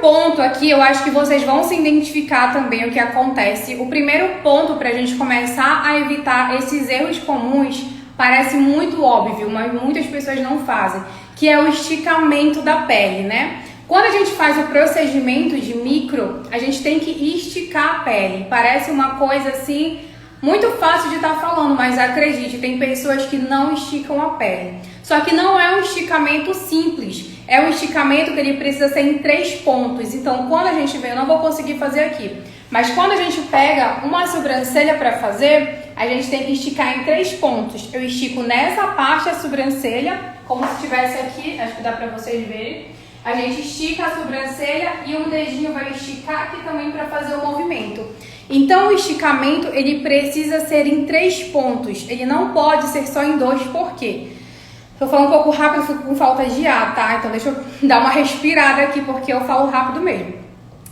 ponto aqui, eu acho que vocês vão se identificar também o que acontece. O primeiro ponto para a gente começar a evitar esses erros comuns, parece muito óbvio, mas muitas pessoas não fazem, que é o esticamento da pele, né? Quando a gente faz o procedimento de micro, a gente tem que esticar a pele. Parece uma coisa assim, muito fácil de estar falando, mas acredite, tem pessoas que não esticam a pele. Só que não é um esticamento simples, é um esticamento que ele precisa ser em 3 pontos. Então, quando a gente vê, eu não vou conseguir fazer aqui, mas quando a gente pega uma sobrancelha para fazer, a gente tem que esticar em 3 pontos. Eu estico nessa parte a sobrancelha, como se estivesse aqui, acho que dá para vocês verem. A gente estica a sobrancelha e um dedinho vai esticar aqui também para fazer o movimento. Então, o esticamento, ele precisa ser em 3 pontos. Ele não pode ser só em 2, por quê? Se eu falar um pouco rápido, eu fico com falta de ar, tá? Então, deixa eu dar uma respirada aqui, porque eu falo rápido mesmo.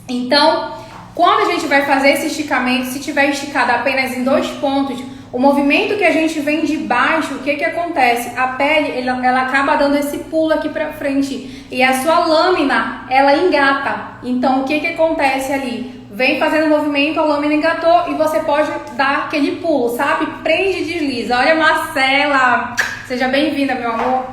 Então, quando a gente vai fazer esse esticamento, se tiver esticado apenas em 2 pontos, o movimento que a gente vem de baixo, o que que acontece? A pele, ela acaba dando esse pulo aqui pra frente e a sua lâmina, ela engata. Então, o que que acontece ali? Vem fazendo o movimento, a lâmina engatou e você pode dar aquele pulo, sabe? Prende e desliza. Olha, Marcela, seja bem-vinda, meu amor.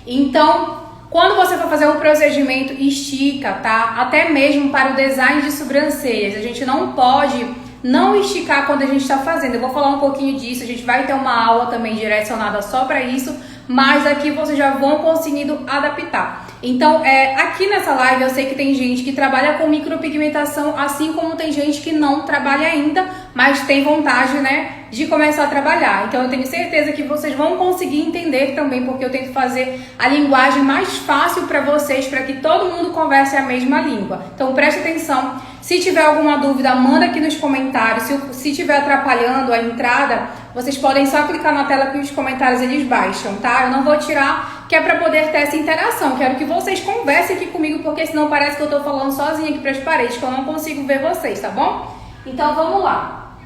Então, quando você for fazer um procedimento, estica, tá? Até mesmo para o design de sobrancelhas. A gente não pode não esticar quando a gente está fazendo. Eu vou falar um pouquinho disso, a gente vai ter uma aula também direcionada só para isso, mas aqui vocês já vão conseguindo adaptar. Então, aqui nessa live eu sei que tem gente que trabalha com micropigmentação, assim como tem gente que não trabalha ainda, mas tem vontade, né, de começar a trabalhar. Então, eu tenho certeza que vocês vão conseguir entender também, porque eu tento fazer a linguagem mais fácil para vocês, para que todo mundo converse a mesma língua. Então, preste atenção. Se tiver alguma dúvida, manda aqui nos comentários. Se estiver atrapalhando a entrada, vocês podem só clicar na tela que os comentários eles baixam, tá? Eu não vou tirar, que é para poder ter essa interação. Quero que vocês conversem aqui comigo, porque senão parece que eu tô falando sozinha aqui para as paredes, que eu não consigo ver vocês, tá bom? Então, vamos lá.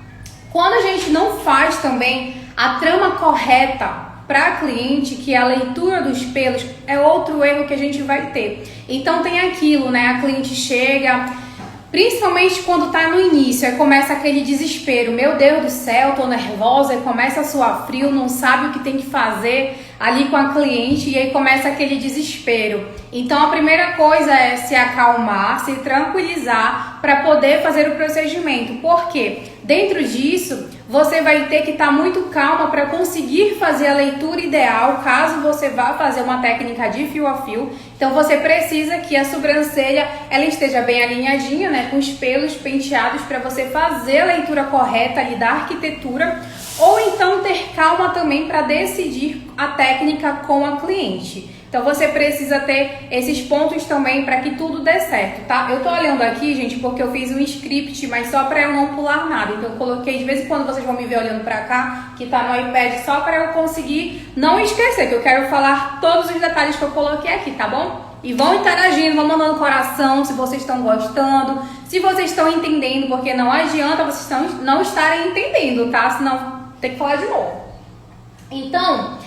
Quando a gente não faz também a trama correta para cliente, que é a leitura dos pelos, é outro erro que a gente vai ter. Então, tem aquilo, né? A cliente chega... Principalmente quando tá no início, aí começa aquele desespero. Meu Deus do céu, tô nervosa, aí começa a suar frio, não sabe o que tem que fazer ali com a cliente e aí começa aquele desespero. Então a primeira coisa é se acalmar, se tranquilizar para poder fazer o procedimento. Por quê? Dentro disso, você vai ter que estar muito calma para conseguir fazer a leitura ideal, caso você vá fazer uma técnica de fio a fio. Então você precisa que a sobrancelha ela esteja bem alinhadinha, né, com os pelos penteados para você fazer a leitura correta ali da arquitetura, ou então ter calma também para decidir a técnica com a cliente. Então você precisa ter esses pontos também para que tudo dê certo, tá? Eu tô olhando aqui, gente, porque eu fiz um script, mas só para eu não pular nada. Então eu coloquei, de vez em quando vocês vão me ver olhando para cá, que tá no iPad, só para eu conseguir não esquecer, que eu quero falar todos os detalhes que eu coloquei aqui, tá bom? E vão interagindo, vão mandando coração se vocês estão gostando, se vocês estão entendendo, porque não adianta vocês não estarem entendendo, tá? Senão tem que falar de novo. Então...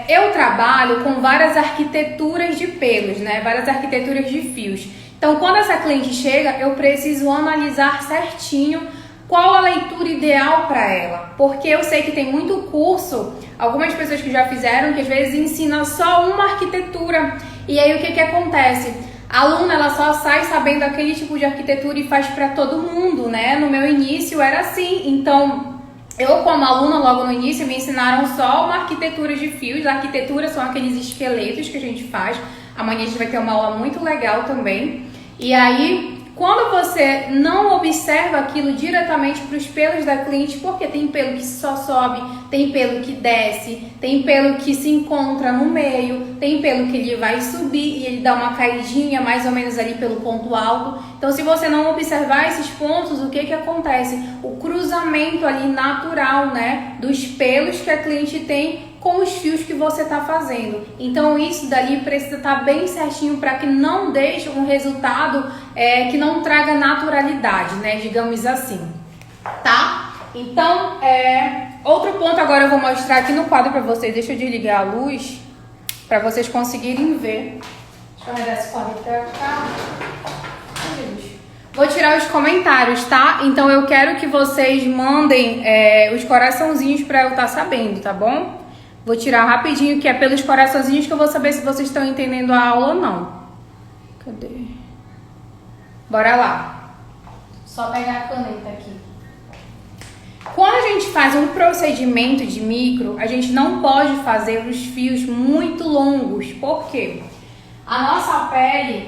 eu trabalho com várias arquiteturas de pelos, né? Várias arquiteturas de fios. Então, quando essa cliente chega, eu preciso analisar certinho qual a leitura ideal para ela. Porque eu sei que tem muito curso, algumas pessoas que já fizeram, que às vezes ensinam só uma arquitetura. E aí, o que acontece? A aluna, ela só sai sabendo aquele tipo de arquitetura e faz para todo mundo, né? No meu início era assim, então... Eu, como aluna, logo no início, me ensinaram só uma arquitetura de fios. A arquitetura são aqueles esqueletos que a gente faz. Amanhã a gente vai ter uma aula muito legal também. E aí, quando você não observa aquilo diretamente para os pelos da cliente, porque tem pelo que só sobe, tem pelo que desce, tem pelo que se encontra no meio, tem pelo que ele vai subir e ele dá uma caidinha mais ou menos ali pelo ponto alto. Então, se você não observar esses pontos, o que acontece? O cruzamento ali natural, né, dos pelos que a cliente tem com os fios que você está fazendo. Então, isso dali precisa estar bem certinho para que não deixe um resultado que não traga naturalidade, né, digamos assim, tá? Então, outro ponto agora eu vou mostrar aqui no quadro para vocês. Deixa eu desligar a luz para vocês conseguirem ver. Deixa eu arredar esse quadro para cá. Vou tirar os comentários, tá? Então eu quero que vocês mandem os coraçãozinhos pra eu estar sabendo, tá bom? Vou tirar rapidinho, que é pelos coraçãozinhos que eu vou saber se vocês estão entendendo a aula ou não. Cadê? Bora lá. Só pegar a caneta aqui. Quando a gente faz um procedimento de micro, a gente não pode fazer os fios muito longos. Por quê? A nossa pele,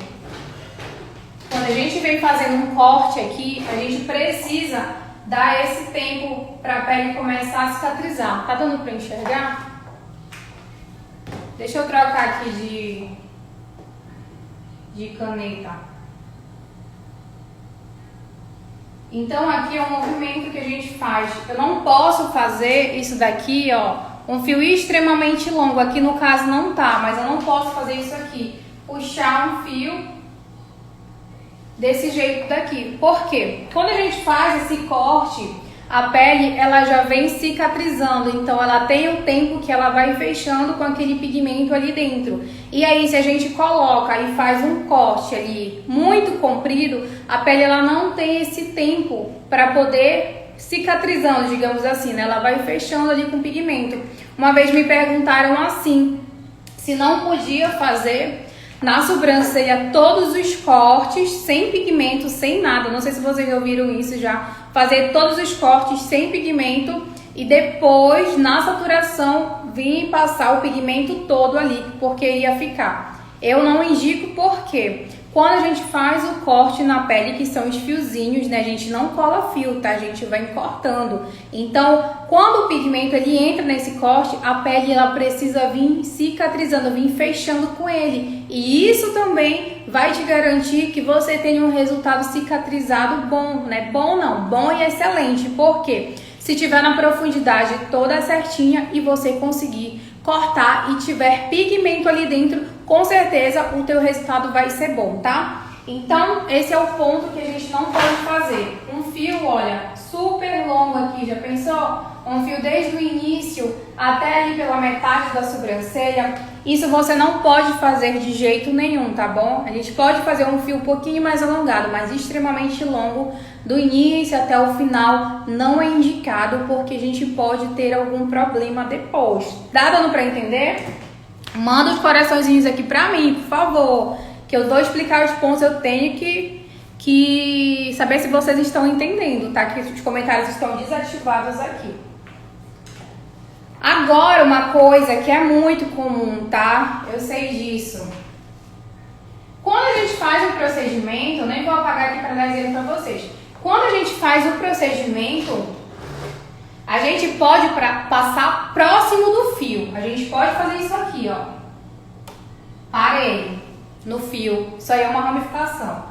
quando a gente vem fazendo um corte aqui, a gente precisa dar esse tempo para a pele começar a cicatrizar. Tá dando para enxergar? Deixa eu trocar aqui de caneta. Então aqui é um movimento que a gente faz. Eu não posso fazer isso daqui, ó, um fio extremamente longo. Aqui no caso não tá, mas eu não posso fazer isso aqui. Puxar um fio desse jeito daqui. Por quê? Quando a gente faz esse corte, a pele ela já vem cicatrizando, então ela tem o tempo que ela vai fechando com aquele pigmento ali dentro. E aí se a gente coloca e faz um corte ali muito comprido, a pele ela não tem esse tempo para poder cicatrizando, digamos assim, né? Ela vai fechando ali com pigmento. Uma vez me perguntaram assim, se não podia fazer na sobrancelha todos os cortes sem pigmento, sem nada. Não sei se vocês ouviram isso já. Fazer todos os cortes sem pigmento e depois na saturação vir passar o pigmento todo ali, porque ia ficar. Eu não indico porque quando a gente faz o corte na pele, que são os fiozinhos, né? A gente não cola fio, tá? A gente vai cortando. Então, quando o pigmento ele entra nesse corte, a pele ela precisa vir cicatrizando, vir fechando com ele. E isso também vai te garantir que você tenha um resultado cicatrizado bom, né? Bom não, bom e excelente. Por quê? Se tiver na profundidade toda certinha e você conseguir cortar e tiver pigmento ali dentro, com certeza o teu resultado vai ser bom, tá? Então, esse é o ponto que a gente não pode fazer. Um fio, olha, super longo aqui, já pensou? Um fio desde o início até ali pela metade da sobrancelha. Isso você não pode fazer de jeito nenhum, tá bom? A gente pode fazer um fio um pouquinho mais alongado, mas extremamente longo, do início até o final, não é indicado, porque a gente pode ter algum problema depois. Tá dando pra entender? Manda os coraçõezinhos aqui pra mim, por favor, que eu vou explicar os pontos. Eu tenho que saber se vocês estão entendendo, tá? Que os comentários estão desativados aqui. Agora, uma coisa que é muito comum, tá? Eu sei disso. Quando a gente faz o procedimento, eu nem vou apagar aqui para dar exemplo para vocês. Quando a gente faz o procedimento, a gente pode passar próximo do fio. A gente pode fazer isso aqui, ó. Parei no fio. Isso aí é uma ramificação.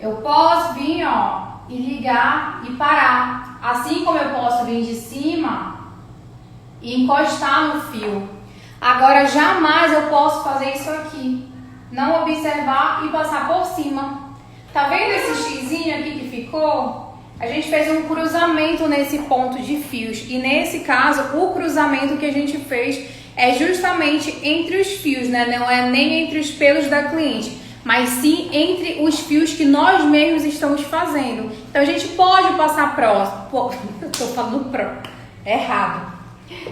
Eu posso vir, ó, e ligar e parar. Assim como eu posso vir de cima e encostar no fio. Agora, jamais eu posso fazer isso aqui. Não observar e passar por cima. Tá vendo esse xizinho aqui que ficou? A gente fez um cruzamento nesse ponto de fios. E nesse caso, o cruzamento que a gente fez é justamente entre os fios, né? Não é nem entre os pelos da cliente, mas sim entre os fios que nós mesmos estamos fazendo. Então a gente pode passar próximo. Tô falando errado.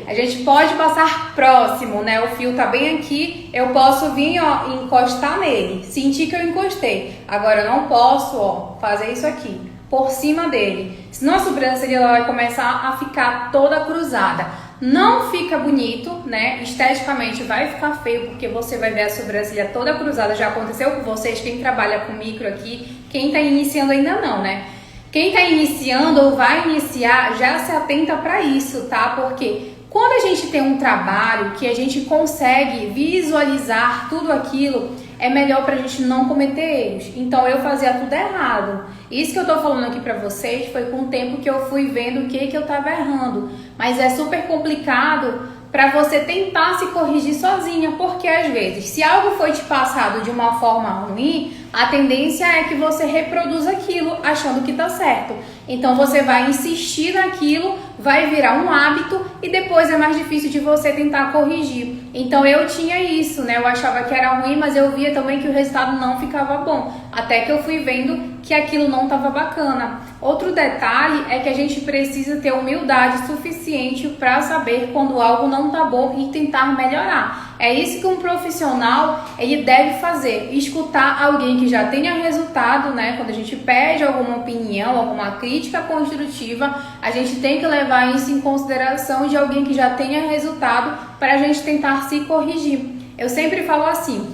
A gente pode passar próximo, né? O fio tá bem aqui, eu posso vir, ó, encostar nele, sentir que eu encostei. Agora eu não posso, ó, fazer isso aqui, por cima dele. Senão a sobrancelha ela vai começar a ficar toda cruzada. Não fica bonito, né? Esteticamente vai ficar feio, porque você vai ver a sobrancelha toda cruzada. Já aconteceu com vocês, quem trabalha com micro aqui, quem tá iniciando ainda não, né? Quem tá iniciando ou vai iniciar, já se atenta para isso, tá? Porque quando a gente tem um trabalho que a gente consegue visualizar tudo aquilo, é melhor pra gente não cometer erros. Então eu fazia tudo errado. Isso que eu tô falando aqui pra vocês foi com o tempo que eu fui vendo o que eu tava errando. Mas é super complicado para você tentar se corrigir sozinha, porque às vezes, se algo foi te passado de uma forma ruim, a tendência é que você reproduza aquilo achando que tá certo. Então você vai insistir naquilo, vai virar um hábito e depois é mais difícil de você tentar corrigir. Então eu tinha isso, né? Eu achava que era ruim, mas eu via também que o resultado não ficava bom. até que eu fui vendo que aquilo não estava bacana. Outro detalhe é que a gente precisa ter humildade suficiente para saber quando algo não está bom e tentar melhorar. É isso que um profissional ele deve fazer, escutar alguém que já tenha resultado, né? Quando a gente pede alguma opinião, alguma crítica construtiva, a gente tem que levar isso em consideração de alguém que já tenha resultado para a gente tentar se corrigir. Eu sempre falo assim,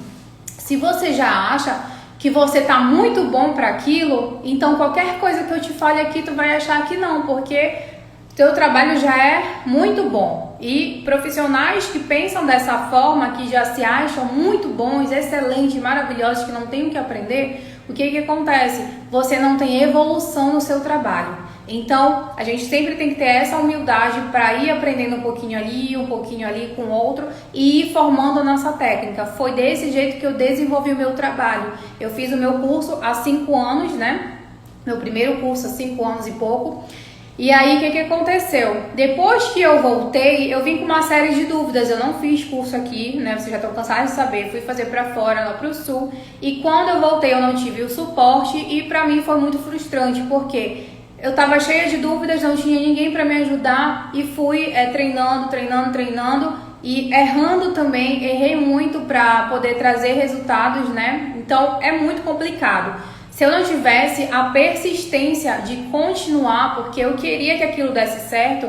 se você já acha que você tá muito bom para aquilo, então qualquer coisa que eu te fale aqui, tu vai achar que não, porque teu trabalho já é muito bom. E profissionais que pensam dessa forma, que já se acham muito bons, excelentes, maravilhosos, que não tem o que aprender, o que acontece? Você não tem evolução no seu trabalho. Então, a gente sempre tem que ter essa humildade para ir aprendendo um pouquinho ali com outro e ir formando a nossa técnica. Foi desse jeito que eu desenvolvi o meu trabalho. Eu fiz o meu curso há 5 anos, né? Meu primeiro curso há 5 anos e pouco. E aí, o que aconteceu? Depois que eu voltei, eu vim com uma série de dúvidas. Eu não fiz curso aqui, né? Vocês já estão cansados de saber. Fui fazer pra fora, lá pro sul. E quando eu voltei, eu não tive o suporte. E pra mim foi muito frustrante, porque eu tava cheia de dúvidas, não tinha ninguém pra me ajudar. E fui treinando. E errando também. Errei muito pra poder trazer resultados, né? Então, é muito complicado. Se eu não tivesse a persistência de continuar, porque eu queria que aquilo desse certo,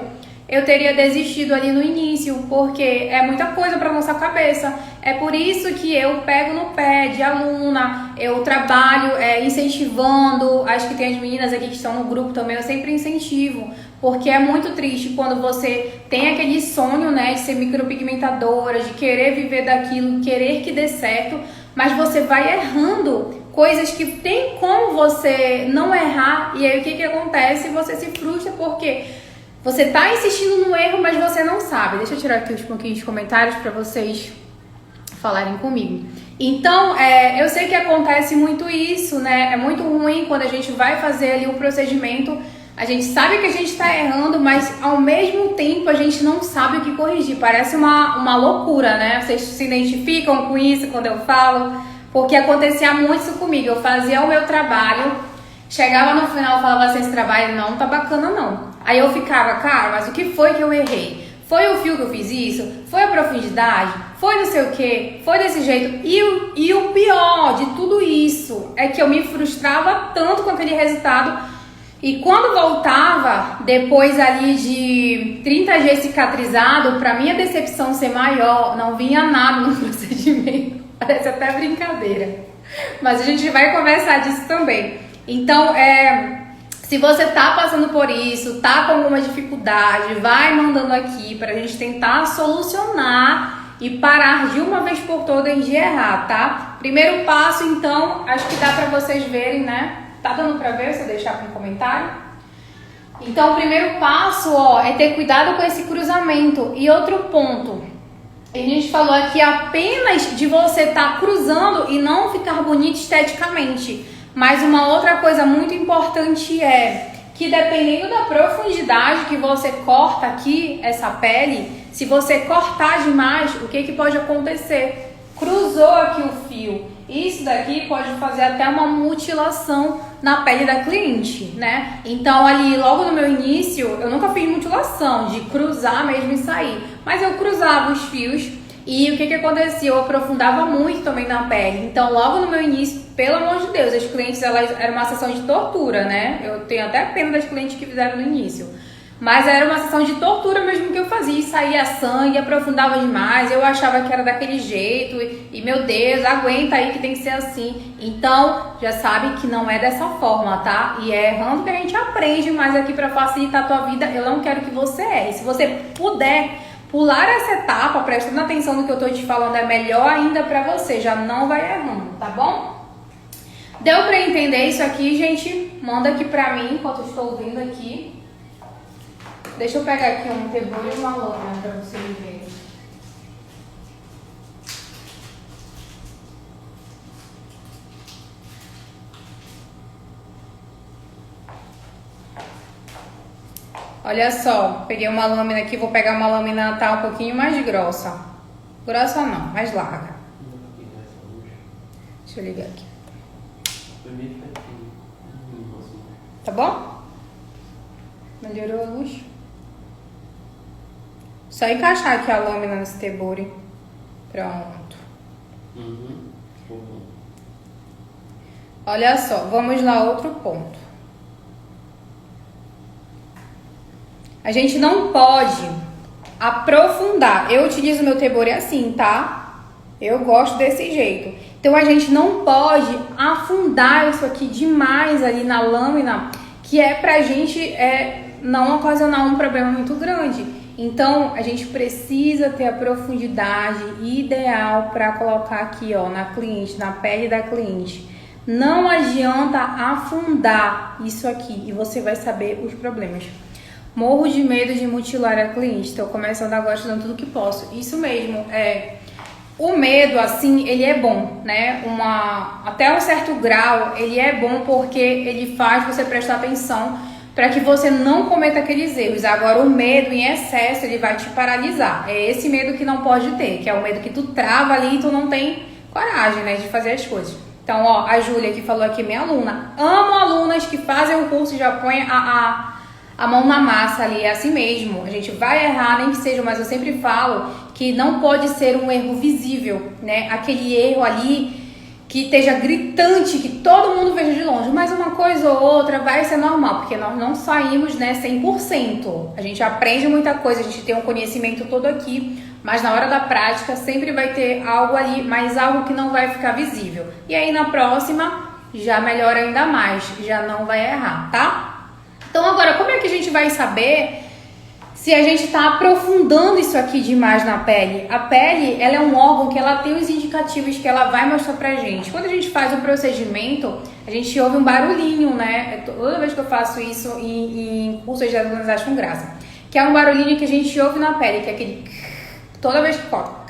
eu teria desistido ali no início, porque é muita coisa para nossa cabeça. É por isso que eu pego no pé de aluna, eu trabalho incentivando, acho que tem as meninas aqui que estão no grupo também, eu sempre incentivo, porque é muito triste quando você tem aquele sonho, né, de ser micropigmentadora, de querer viver daquilo, querer que dê certo, mas você vai errando coisas que tem como você não errar, e aí o que acontece? Você se frustra porque você tá insistindo no erro, mas você não sabe. Deixa eu tirar aqui uns pouquinhos de comentários para vocês falarem comigo. Então, eu sei que acontece muito isso, né? É muito ruim quando a gente vai fazer ali um procedimento, a gente sabe que a gente tá errando, mas ao mesmo tempo a gente não sabe o que corrigir. Parece uma loucura, né? Vocês se identificam com isso quando eu falo? Porque acontecia muito isso comigo. Eu fazia o meu trabalho, chegava no final e falava assim, esse trabalho não tá bacana não. Aí eu ficava, cara, mas o que foi que eu errei? Foi o fio que eu fiz isso? Foi a profundidade? Foi não sei o que? Foi desse jeito? E o pior de tudo isso é que eu me frustrava tanto com aquele resultado. E quando voltava, depois ali de 30 dias cicatrizado, pra minha decepção ser maior, não vinha nada no procedimento. Parece até brincadeira, mas a gente vai conversar disso também. Então, se você tá passando por isso, tá com alguma dificuldade, vai mandando aqui pra gente tentar solucionar e parar de uma vez por todas de errar, tá? Primeiro passo, então, acho que dá pra vocês verem, né? Tá dando pra ver se eu deixar com um comentário? Então, o primeiro passo, é ter cuidado com esse cruzamento. E outro ponto, a gente falou aqui apenas de você estar cruzando e não ficar bonito esteticamente. Mas uma outra coisa muito importante é que dependendo da profundidade que você corta aqui, essa pele, se você cortar demais, o que pode acontecer? Cruzou aqui o fio. Isso daqui pode fazer até uma mutilação na pele da cliente, né? Então ali, logo no meu início, eu nunca fiz mutilação, de cruzar mesmo e sair. Mas eu cruzava os fios e o que acontecia? Eu aprofundava muito também na pele. Então logo no meu início, pelo amor de Deus, as clientes, elas era uma sessão de tortura, né? Eu tenho até pena das clientes que fizeram no início. Mas era uma sessão de tortura mesmo que eu fazia, saía sangue, aprofundava demais, eu achava que era daquele jeito e meu Deus, aguenta aí que tem que ser assim. Então, já sabe que não é dessa forma, tá? E é errando que a gente aprende, mas aqui pra facilitar a tua vida, eu não quero que você erre. Se você puder pular essa etapa, prestando atenção no que eu tô te falando, é melhor ainda pra você, já não vai errando, tá bom? Deu pra entender isso aqui, gente? Manda aqui pra mim enquanto eu estou ouvindo aqui. Deixa eu pegar aqui um tebol e uma lâmina para vocês verem. Olha só, peguei uma lâmina aqui, vou pegar uma lâmina tá um pouquinho mais grossa. Grossa não, mais larga. Deixa eu ligar aqui. Foi bem fraquinho. Tá bom? Melhorou a luz? Só encaixar aqui a lâmina nesse tebore. Pronto. Olha só, vamos lá, outro ponto. A gente não pode aprofundar. Eu utilizo meu tebore assim, tá? Eu gosto desse jeito. Então a gente não pode afundar isso aqui demais ali na lâmina, que é pra gente não ocasionar um problema muito grande. Então a gente precisa ter a profundidade ideal para colocar aqui, ó, na cliente, na pele da cliente. Não adianta afundar isso aqui e você vai saber os problemas. Morro de medo de mutilar a cliente, estou começando agora estudando tudo que posso. Isso mesmo, o medo, assim, ele é bom, né? Até um certo grau, ele é bom porque ele faz você prestar atenção para que você não cometa aqueles erros. Agora, o medo em excesso, ele vai te paralisar. É esse medo que não pode ter, que é o medo que tu trava ali e tu não tem coragem, né, de fazer as coisas. Então, ó, a Júlia que falou aqui, minha aluna. Amo alunas que fazem o curso e já põem a mão na massa ali, é assim mesmo. A gente vai errar, nem que seja, mas eu sempre falo que não pode ser um erro visível, né? Aquele erro ali que esteja gritante, que todo mundo veja de longe. Mas uma coisa ou outra vai ser normal, porque nós não saímos, né, 100%. A gente aprende muita coisa, a gente tem um conhecimento todo aqui, mas na hora da prática sempre vai ter algo ali, mas algo que não vai ficar visível. E aí na próxima já melhora ainda mais, já não vai errar, tá? Então agora, como é que a gente vai saber se a gente está aprofundando isso aqui demais na pele? A pele, ela é um órgão que ela tem os indicativos que ela vai mostrar pra gente. Quando a gente faz um procedimento, a gente ouve um barulhinho, né? Toda vez que eu faço isso em cursos de alunos, acham graça. Que é um barulhinho que a gente ouve na pele, que é aquele... Toda vez que corta.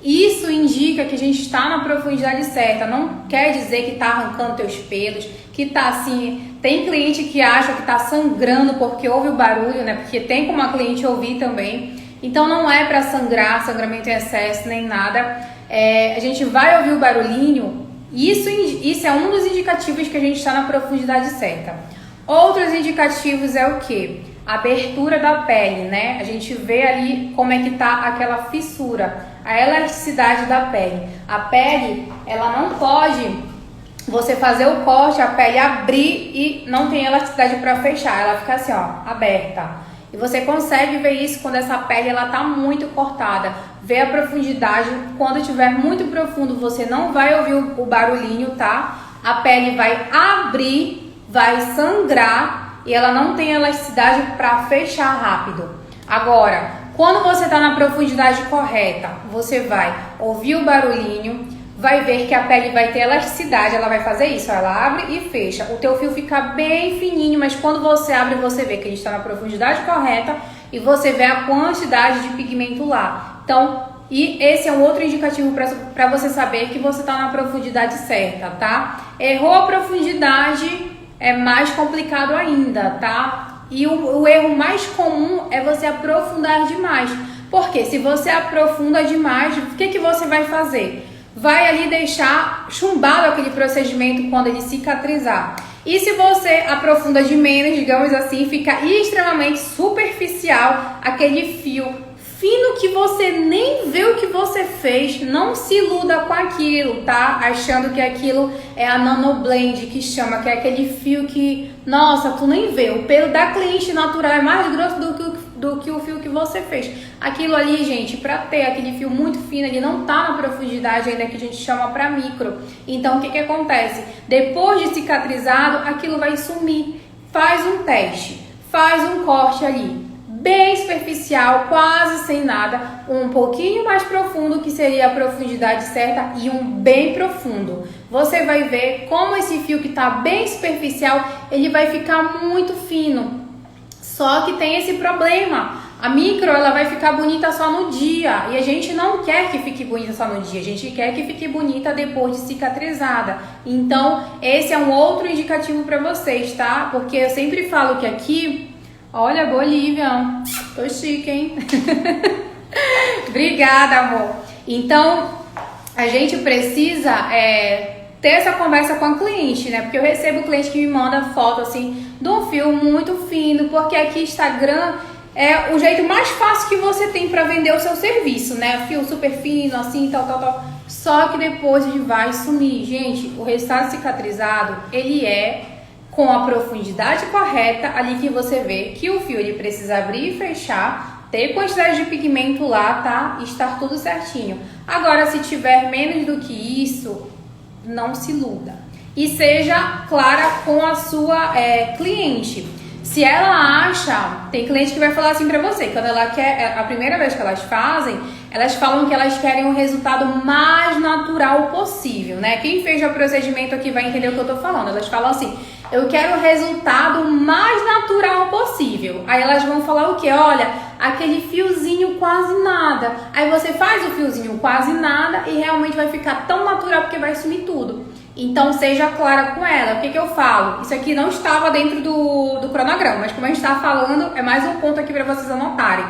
Isso indica que a gente está na profundidade certa. Não quer dizer que está arrancando teus pelos, que tá assim... Tem cliente que acha que tá sangrando porque ouve o barulho, né? Porque tem como a cliente ouvir também. Então não é para sangrar, sangramento em excesso, nem nada. A gente vai ouvir o barulhinho. Isso é um dos indicativos que a gente está na profundidade certa. Outros indicativos é o quê? A abertura da pele, né? A gente vê ali como é que tá aquela fissura, a elasticidade da pele. A pele, ela não pode... Você fazer o corte, a pele abrir e não tem elasticidade para fechar, ela fica assim, ó, aberta. E você consegue ver isso quando essa pele ela tá muito cortada. Vê a profundidade, quando estiver muito profundo você não vai ouvir o barulhinho, tá? A pele vai abrir, vai sangrar e ela não tem elasticidade para fechar rápido. Agora, quando você tá na profundidade correta, você vai ouvir o barulhinho, vai ver que a pele vai ter elasticidade, ela vai fazer isso, ela abre e fecha. O teu fio fica bem fininho, mas quando você abre, você vê que ele está na profundidade correta e você vê a quantidade de pigmento lá. Então, e esse é um outro indicativo para você saber que você está na profundidade certa, tá? Errou a profundidade, é mais complicado ainda, tá? E o erro mais comum é você aprofundar demais. Porque se você aprofunda demais, o que você vai fazer? Vai ali deixar chumbado aquele procedimento quando ele cicatrizar. E se você aprofunda de menos, digamos assim, fica extremamente superficial aquele fio fino que você nem vê o que você fez. Não se iluda com aquilo, tá? Achando que aquilo é a nanoblend que chama, que é aquele fio que, nossa, tu nem vê. O pelo da cliente natural é mais grosso do que o fio que você fez. Aquilo ali, gente, pra ter aquele fio muito fino, ele não tá na profundidade ainda que a gente chama pra micro. Então, o que acontece? Depois de cicatrizado, aquilo vai sumir. Faz um teste, faz um corte ali, bem superficial, quase sem nada, um pouquinho mais profundo, que seria a profundidade certa, e um bem profundo. Você vai ver como esse fio que tá bem superficial, ele vai ficar muito fino. Só que tem esse problema, a micro ela vai ficar bonita só no dia e a gente não quer que fique bonita só no dia, a gente quer que fique bonita depois de cicatrizada. Então esse é um outro indicativo para vocês, tá? Porque eu sempre falo que aqui, olha, Bolívia, tô chique, hein? Obrigada, amor. Então a gente precisa ter essa conversa com a cliente, né? Porque eu recebo cliente que me manda foto assim de um fio muito fino, porque aqui Instagram é o jeito mais fácil que você tem para vender o seu serviço, né? Fio super fino, assim, tal. Só que depois ele vai sumir. Gente, o resultado cicatrizado, ele é com a profundidade correta, ali que você vê que o fio ele precisa abrir e fechar, ter quantidade de pigmento lá, tá? E estar tudo certinho. Agora, se tiver menos do que isso, não se iluda. E seja clara com a sua cliente. Se ela acha, tem cliente que vai falar assim pra você, quando ela quer, a primeira vez que elas fazem, elas falam que elas querem um resultado mais natural possível, né? Quem fez o procedimento aqui vai entender o que eu tô falando. Elas falam assim, eu quero o resultado mais natural possível. Aí elas vão falar o quê? Olha, aquele fiozinho quase nada. Aí você faz o fiozinho quase nada e realmente vai ficar tão natural porque vai sumir tudo. Então seja clara com ela. O que eu falo? Isso aqui não estava dentro do cronograma, mas como a gente está falando, é mais um ponto aqui para vocês anotarem.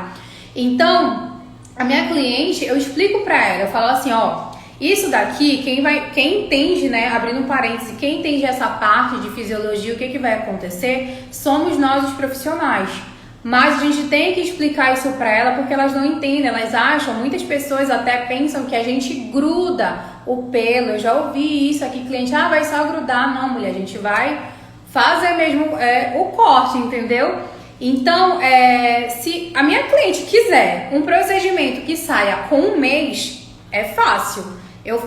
Então, a minha cliente, eu explico para ela, eu falo assim, ó, isso daqui, quem entende, né, abrindo um parêntese, quem entende essa parte de fisiologia, o que vai acontecer, somos nós os profissionais. Mas a gente tem que explicar isso para ela porque elas não entendem, elas acham, muitas pessoas até pensam que a gente gruda o pelo. Eu já ouvi isso aqui, cliente, vai só grudar. Não, mulher, a gente vai fazer mesmo o corte, entendeu? Então, se a minha cliente quiser um procedimento que saia com um mês, é fácil. Eu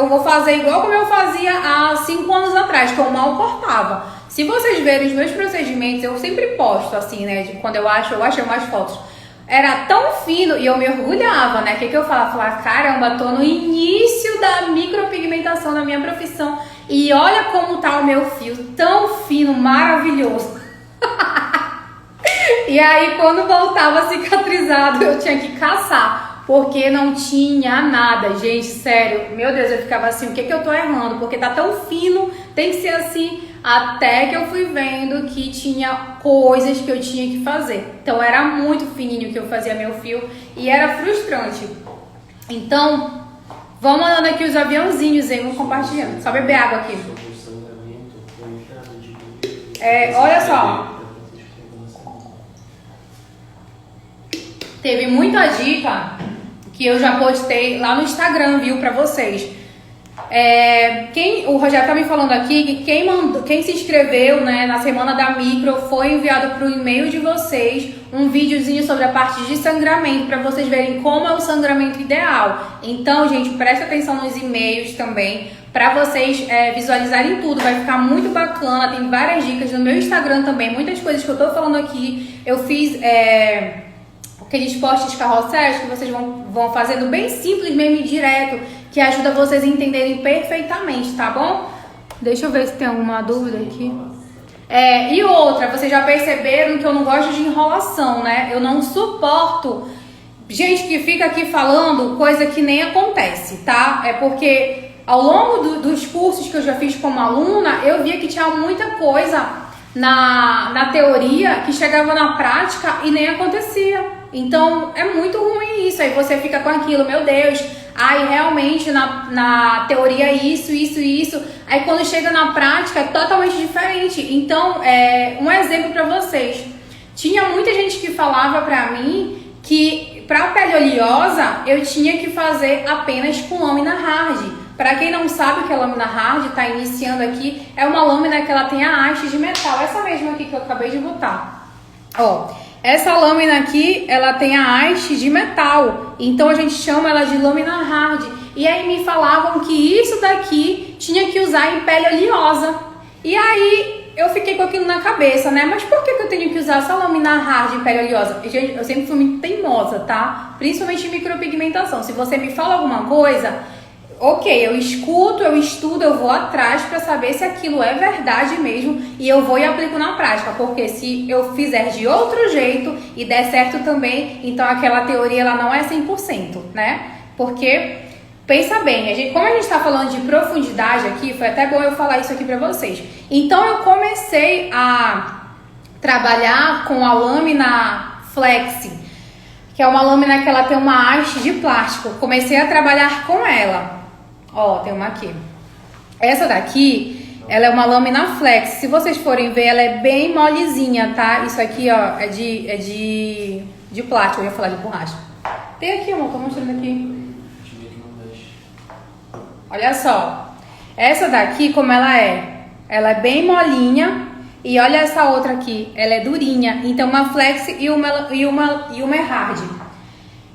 vou fazer igual como eu fazia há 5 anos atrás, que eu mal cortava. Se vocês verem os meus procedimentos, eu sempre posto assim, né? Quando eu achei umas fotos. Era tão fino e eu me orgulhava, né? O que eu falava? Falava, caramba, tô no início da micropigmentação da minha profissão. E olha como tá o meu fio, tão fino, maravilhoso. E aí, quando voltava cicatrizado, eu tinha que caçar. Porque não tinha nada, gente, sério. Meu Deus, eu ficava assim, o que eu tô errando? Porque tá tão fino, tem que ser assim. Até que eu fui vendo que tinha coisas que eu tinha que fazer. Então era muito fininho que eu fazia meu fio e era frustrante. Então, vamos mandando aqui os aviãozinhos aí, vamos compartilhando. Só beber água aqui. Olha só. Teve muita dica que eu já postei lá no Instagram, viu, pra vocês. O Rogério tá me falando aqui que quem se inscreveu, né, na semana da micro foi enviado pro e-mail de vocês um videozinho sobre a parte de sangramento para vocês verem como é o sangramento ideal. Então, gente, presta atenção nos e-mails também para vocês visualizarem tudo. Vai ficar muito bacana, tem várias dicas no meu Instagram também, muitas coisas que eu tô falando aqui. Eu fiz aqueles posts carrosséis que vocês vão fazendo bem simples mesmo e direto, que ajuda vocês a entenderem perfeitamente, tá bom? Deixa eu ver se tem alguma dúvida aqui. E outra, vocês já perceberam que eu não gosto de enrolação, né? Eu não suporto gente que fica aqui falando coisa que nem acontece, tá? É porque ao longo dos cursos que eu já fiz como aluna, eu via que tinha muita coisa na teoria que chegava na prática e nem acontecia. Então é muito ruim isso, aí você fica com aquilo, meu Deus, realmente na teoria isso, aí quando chega na prática é totalmente diferente. Então, um exemplo para vocês, tinha muita gente que falava pra mim que pra pele oleosa eu tinha que fazer apenas com lâmina hard. Pra quem não sabe o que é lâmina hard, tá iniciando aqui, é uma lâmina que ela tem a haste de metal, essa mesma aqui que eu acabei de botar, essa lâmina aqui, ela tem a haste de metal, então a gente chama ela de lâmina hard. E aí me falavam que isso daqui tinha que usar em pele oleosa. E aí eu fiquei com aquilo na cabeça, né? Mas por que eu tenho que usar essa lâmina hard em pele oleosa? Gente, eu sempre fui muito teimosa, tá? Principalmente em micropigmentação. Se você me fala alguma coisa, ok, eu escuto, eu estudo, eu vou atrás para saber se aquilo é verdade mesmo e eu vou e aplico na prática, porque se eu fizer de outro jeito e der certo também, então aquela teoria ela não é 100%, né? Porque, pensa bem, como a gente está falando de profundidade aqui, foi até bom eu falar isso aqui para vocês. Então eu comecei a trabalhar com a lâmina Flex, que é uma lâmina que ela tem uma haste de plástico. Comecei a trabalhar com ela. Tem uma aqui. Essa daqui, ela é uma lâmina flex. Se vocês forem ver, ela é bem molezinha, tá? Isso aqui, ó, é de plástico. Eu ia falar de borracha. Tem aqui, amor, tô mostrando aqui. Olha só. Essa daqui, como ela é bem molinha. E olha essa outra aqui, ela é durinha. Então uma flex e uma é hard.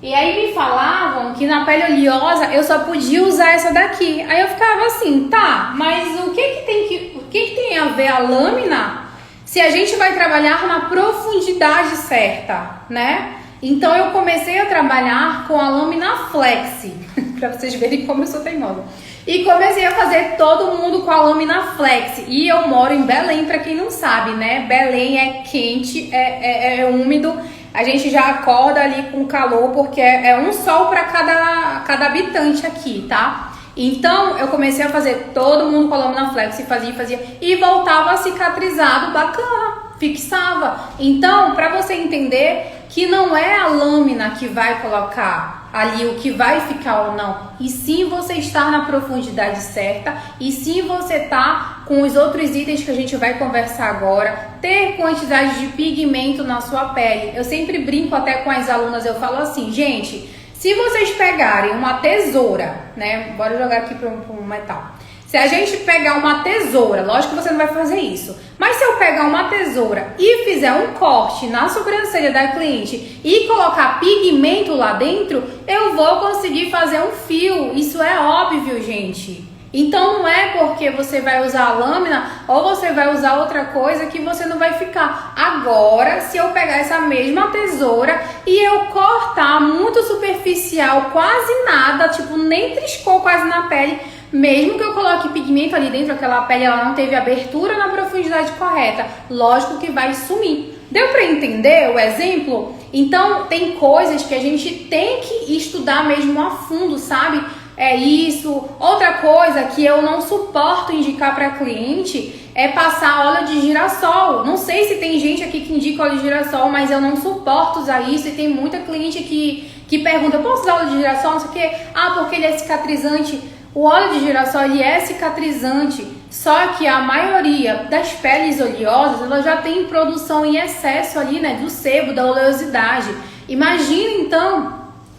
E aí me falavam que na pele oleosa eu só podia usar essa daqui. Aí eu ficava assim, tá, mas o que tem a ver a lâmina se a gente vai trabalhar na profundidade certa, né? Então eu comecei a trabalhar com a lâmina flex, pra vocês verem como eu sou teimosa. E comecei a fazer todo mundo com a lâmina flex. E eu moro em Belém, pra quem não sabe, né? Belém é quente, é úmido. A gente já acorda ali com calor, porque é um sol para cada habitante aqui, tá? Então, eu comecei a fazer todo mundo com a lâmina flex, fazia, e voltava cicatrizado, bacana, fixava. Então, para você entender que não é a lâmina que vai colocar ali o que vai ficar ou não, e sim você estar na profundidade certa, e sim você tá com os outros itens que a gente vai conversar agora, ter quantidade de pigmento na sua pele. Eu sempre brinco até com as alunas, eu falo assim, gente, se vocês pegarem uma tesoura, né, bora jogar aqui para um metal. Se a gente pegar uma tesoura, lógico que você não vai fazer isso, mas se eu pegar uma tesoura e fizer um corte na sobrancelha da cliente e colocar pigmento lá dentro, eu vou conseguir fazer um fio. Isso é óbvio, gente. Então não é porque você vai usar a lâmina ou você vai usar outra coisa que você não vai ficar. Agora, se eu pegar essa mesma tesoura e eu cortar muito superficial, quase nada, tipo nem triscou quase na pele, mesmo que eu coloque pigmento ali dentro, aquela pele ela não teve abertura na profundidade correta, lógico que vai sumir. Deu para entender o exemplo? Então tem coisas que a gente tem que estudar mesmo a fundo, sabe? É isso. Outra coisa que eu não suporto indicar para cliente é passar óleo de girassol. Não sei se tem gente aqui que indica óleo de girassol, mas eu não suporto usar isso. E tem muita cliente que pergunta, posso usar óleo de girassol? Não sei o quê. Ah, porque ele é cicatrizante. O óleo de girassol ele é cicatrizante, só que a maioria das peles oleosas ela já tem produção em excesso ali, né, do sebo, da oleosidade. Imagina então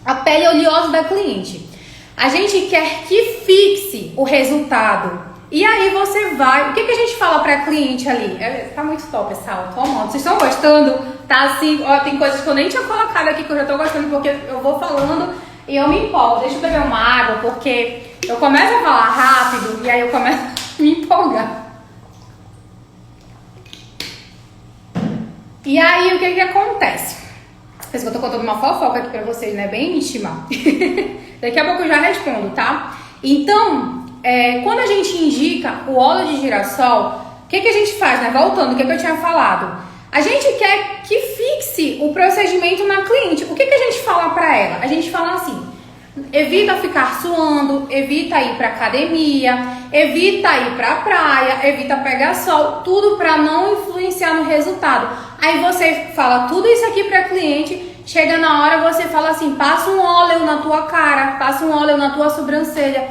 a pele oleosa da cliente. A gente quer que fixe o resultado. E aí você vai... O que a gente fala pra cliente ali? Tá muito top essa aula, tô amando. Vocês estão gostando? Tá assim... Ó, tem coisas que eu nem tinha colocado aqui que eu já tô gostando porque eu vou falando e eu me empolgo. Deixa eu beber uma água porque eu começo a falar rápido e aí eu começo a me empolgar. E aí o que acontece? Parece que eu tô contando uma fofoca aqui pra vocês, né? Bem íntima. Daqui a pouco eu já respondo, tá? Então, quando a gente indica o óleo de girassol, o que a gente faz, né? Voltando, o que eu tinha falado? A gente quer que fixe o procedimento na cliente. O que a gente fala pra ela? A gente fala assim, evita ficar suando, evita ir pra academia, evita ir pra praia, evita pegar sol, tudo pra não influenciar no resultado. Aí você fala tudo isso aqui pra cliente, chega na hora você fala assim, passa um óleo na tua cara, passa um óleo na tua sobrancelha.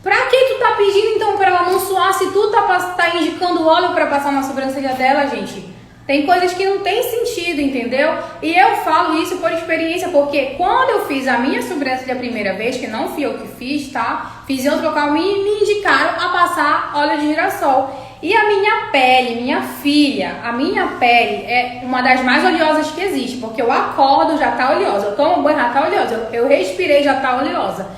Pra que tu tá pedindo então pra ela não suar se tu tá indicando óleo pra passar na sobrancelha dela, gente? Tem coisas que não tem sentido, entendeu? E eu falo isso por experiência, porque quando eu fiz a minha sobrancelha a primeira vez, que não fui eu que fiz, tá? Fiz em outro local, me indicaram a passar óleo de girassol. E a minha pele, minha filha, a minha pele é uma das mais oleosas que existe, porque eu acordo, já tá oleosa, eu tomo banho, já tá oleosa, eu respirei, já tá oleosa.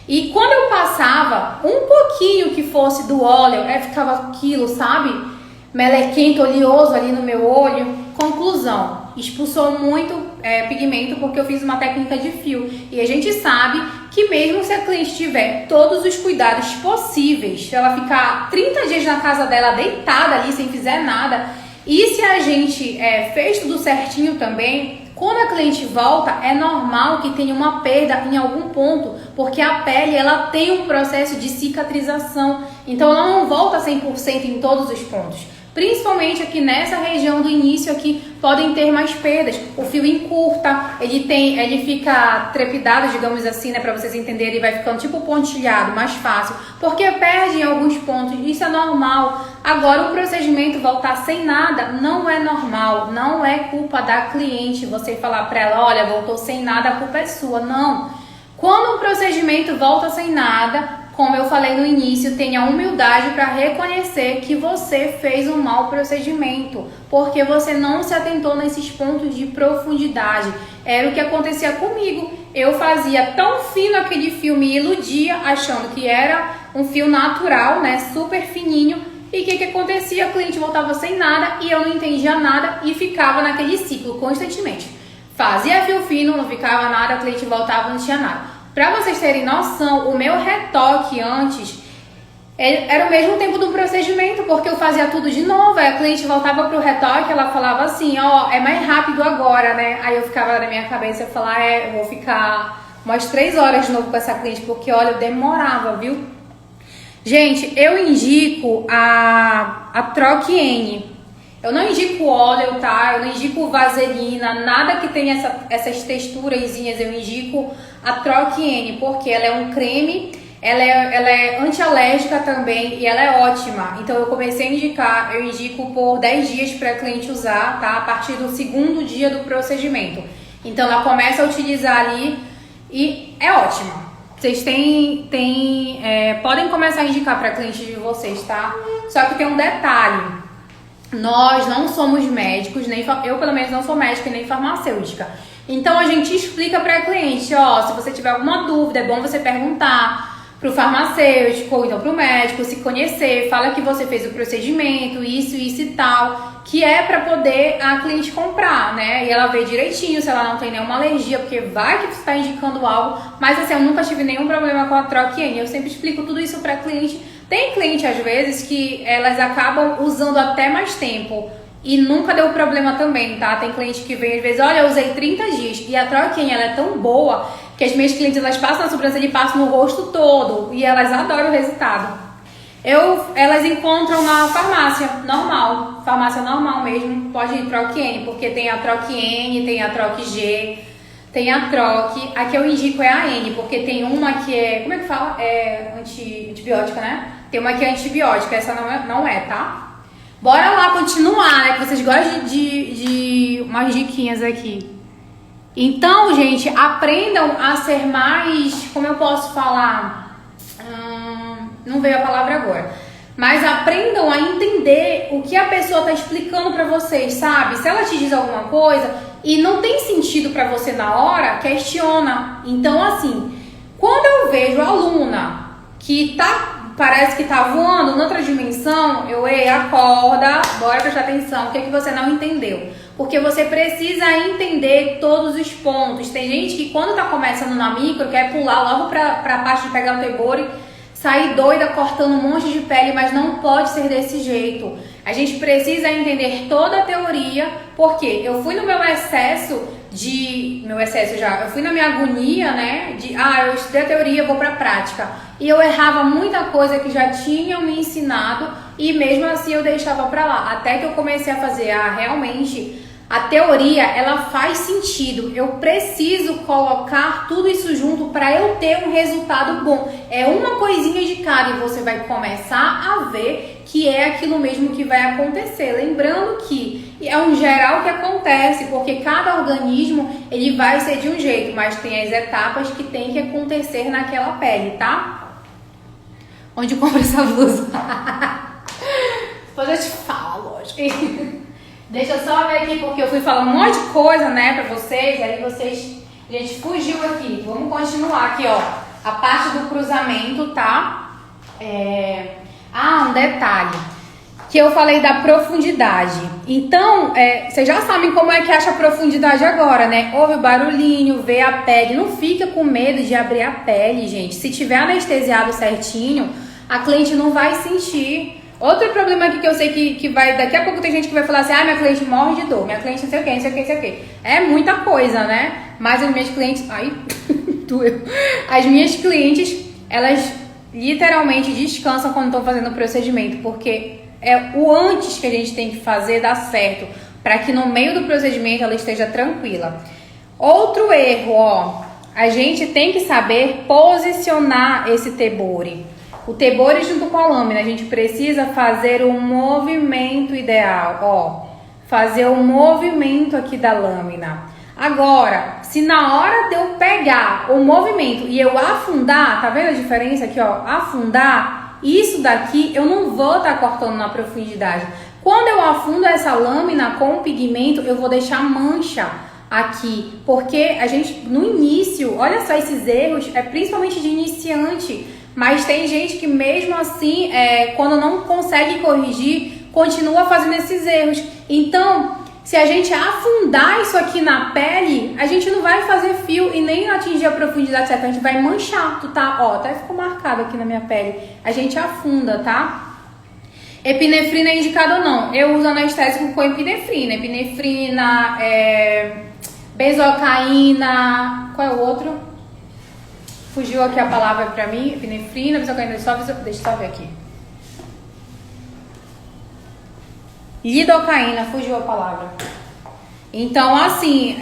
E quando eu passava um pouquinho que fosse do óleo, ficava aquilo, sabe? Melequento, oleoso ali no meu olho. Conclusão, expulsou muito pigmento porque eu fiz uma técnica de fio. E a gente sabe que mesmo se a cliente tiver todos os cuidados possíveis, se ela ficar 30 dias na casa dela deitada ali sem fizer nada, e se a gente fez tudo certinho também, quando a cliente volta, é normal que tenha uma perda em algum ponto, porque a pele ela tem um processo de cicatrização, então ela não volta 100% em todos os pontos. Principalmente aqui nessa região do início aqui, podem ter mais perdas. O fio encurta, ele fica trepidado, digamos assim, né, para vocês entenderem, ele vai ficando tipo pontilhado, mais fácil, porque perde em alguns pontos, isso é normal. Agora, o procedimento voltar sem nada não é normal, não é culpa da cliente você falar para ela, olha, voltou sem nada, a culpa é sua, não. Quando um procedimento volta sem nada, como eu falei no início, tenha humildade para reconhecer que você fez um mau procedimento, porque você não se atentou nesses pontos de profundidade. Era o que acontecia comigo. Eu fazia tão fino aquele fio, me iludia, achando que era um fio natural, né, super fininho. E o que acontecia? A cliente voltava sem nada e eu não entendia nada e ficava naquele ciclo constantemente. Fazia fio fino, não ficava nada, a cliente voltava, não tinha nada. Para vocês terem noção, o meu retoque antes era o mesmo tempo do procedimento, porque eu fazia tudo de novo. Aí a cliente voltava pro retoque, ela falava assim, ó, é mais rápido agora, né? Aí eu ficava na minha cabeça, eu falava, eu vou ficar umas 3 horas de novo com essa cliente, porque olha, eu demorava, viu? Gente, eu indico a Troque-N. Eu não indico óleo, tá? Eu não indico vaselina, nada que tenha essas texturazinhas. Eu indico a Troque-N, porque ela é um creme, ela é antialérgica também e ela é ótima. Então eu comecei a indicar, eu indico por 10 dias para a cliente usar, tá? A partir do 2º dia do procedimento. Então ela começa a utilizar ali e é ótima. Vocês podem começar a indicar para clientes de vocês, tá? Só que tem um detalhe. Nós não somos médicos, eu pelo menos não sou médica e nem farmacêutica. Então a gente explica para a cliente, ó, se você tiver alguma dúvida, é bom você perguntar pro farmacêutico ou então pro médico, se conhecer, fala que você fez o procedimento, isso e tal, que é para poder a cliente comprar, né? E ela vê direitinho se ela não tem nenhuma alergia, porque vai que você está indicando algo, mas assim, eu nunca tive nenhum problema com a Troque-N, eu sempre explico tudo isso para a cliente. Tem cliente, às vezes, que elas acabam usando até mais tempo e nunca deu problema também, tá? Tem cliente que vem, às vezes, olha, eu usei 30 dias e a Troque-N, ela é tão boa que as minhas clientes, elas passam na sobrancelha e passam no rosto todo e elas adoram o resultado. Elas encontram na farmácia normal mesmo, pode ir Troque-N, porque tem a Troque-N, tem a Troque-G, tem a Troque. A que eu indico é a N, porque tem uma que é, como é que fala? É antibiótica, né? Tem uma que é antibiótica, essa não é, tá? Bora lá continuar, né? Que vocês gostam de umas diquinhas aqui. Então, gente, aprendam a ser mais, como eu posso falar? Não veio a palavra agora. Mas aprendam a entender o que a pessoa tá explicando pra vocês, sabe? Se ela te diz alguma coisa e não tem sentido pra você na hora, questiona. Então, assim, quando eu vejo a aluna que parece que tá voando em outra dimensão, acorda, bora prestar atenção, o que você não entendeu? Porque você precisa entender todos os pontos. Tem gente que quando tá começando na micro, quer pular logo pra parte de pegar o tebori, sair doida cortando um monte de pele, mas não pode ser desse jeito. A gente precisa entender toda a teoria, porque eu fui no meu excesso eu fui na minha agonia, né, eu estudei a teoria, vou pra prática. E eu errava muita coisa que já tinham me ensinado e mesmo assim eu deixava pra lá. Até que eu comecei a fazer, realmente, a teoria, ela faz sentido. Eu preciso colocar tudo isso junto para eu ter um resultado bom. É uma coisinha de cada e você vai começar a ver que é aquilo mesmo que vai acontecer. Lembrando que é um geral que acontece, porque cada organismo ele vai ser de um jeito, mas tem as etapas que tem que acontecer naquela pele, tá? Onde compra essa blusa? Depois eu te falo, lógico. Deixa eu só ver aqui, porque eu fui falando um monte de coisa, né, pra vocês, aí a gente fugiu aqui. Vamos continuar aqui, ó, a parte do cruzamento, tá? Um detalhe, que eu falei da profundidade. Então, vocês já sabem como é que acha a profundidade agora, né? Ouve o barulhinho, vê a pele, não fica com medo de abrir a pele, gente. Se tiver anestesiado certinho, a cliente não vai sentir. Outro problema aqui que eu sei que vai... Daqui a pouco tem gente que vai falar assim, minha cliente morre de dor, minha cliente não sei o que, não sei o que, não sei o que. É muita coisa, né? Mas as minhas clientes... doeu. As minhas clientes, elas literalmente descansam quando estão fazendo o procedimento, porque é o antes que a gente tem que fazer dar certo, para que no meio do procedimento ela esteja tranquila. Outro erro, ó, a gente tem que saber posicionar esse tebore. O tebore junto com a lâmina, a gente precisa fazer o movimento ideal, ó. Fazer o movimento aqui da lâmina. Agora, se na hora de eu pegar o movimento e eu afundar, tá vendo a diferença aqui, ó? Afundar, isso daqui eu não vou estar cortando na profundidade. Quando eu afundo essa lâmina com o pigmento, eu vou deixar mancha aqui, porque a gente, no início, olha só esses erros, é principalmente de iniciante, mas tem gente que mesmo assim, quando não consegue corrigir, continua fazendo esses erros. Então, se a gente afundar isso aqui na pele, a gente não vai fazer fio e nem atingir a profundidade certa, a gente vai manchar, tá? Ó, até ficou marcado aqui na minha pele. A gente afunda, tá? Epinefrina é indicado ou não? Eu uso anestésico com epinefrina. Epinefrina, benzocaína, qual é o outro? Fugiu aqui a palavra pra mim. Epinefrina, benzocaína, deixa eu só ver aqui. Lidocaína, fugiu a palavra. Então, assim,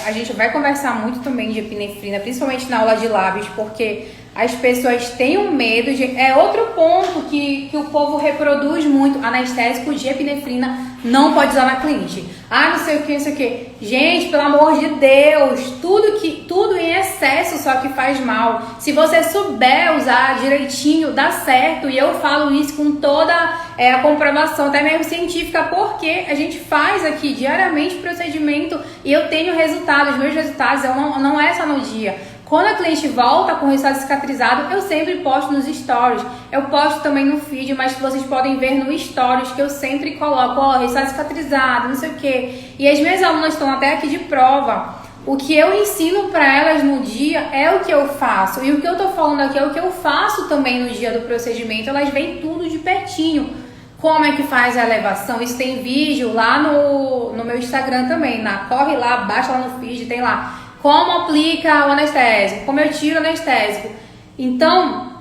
a gente vai conversar muito também de epinefrina, principalmente na aula de lábios, porque as pessoas têm um medo de... É outro ponto que o povo reproduz muito, anestésico de epinefrina não pode usar na cliente. Ah, não sei o que, não sei o que. Gente, pelo amor de Deus, tudo em excesso só que faz mal. Se você souber usar direitinho, dá certo. E eu falo isso com toda a comprovação, até mesmo científica, porque a gente faz aqui diariamente procedimento e eu tenho resultados. Meus resultados não é só no dia. Quando a cliente volta com o resultado cicatrizado, eu sempre posto nos stories. Eu posto também no feed, mas vocês podem ver no stories que eu sempre coloco, ó, resultado cicatrizado, não sei o quê. E as minhas alunas estão até aqui de prova. O que eu ensino para elas no dia é o que eu faço. E o que eu tô falando aqui é o que eu faço também no dia do procedimento. Elas veem tudo de pertinho. Como é que faz a elevação? Isso tem vídeo lá no meu Instagram também. Corre lá, baixa lá no feed, tem lá. Como aplica o anestésico, como eu tiro o anestésico. Então,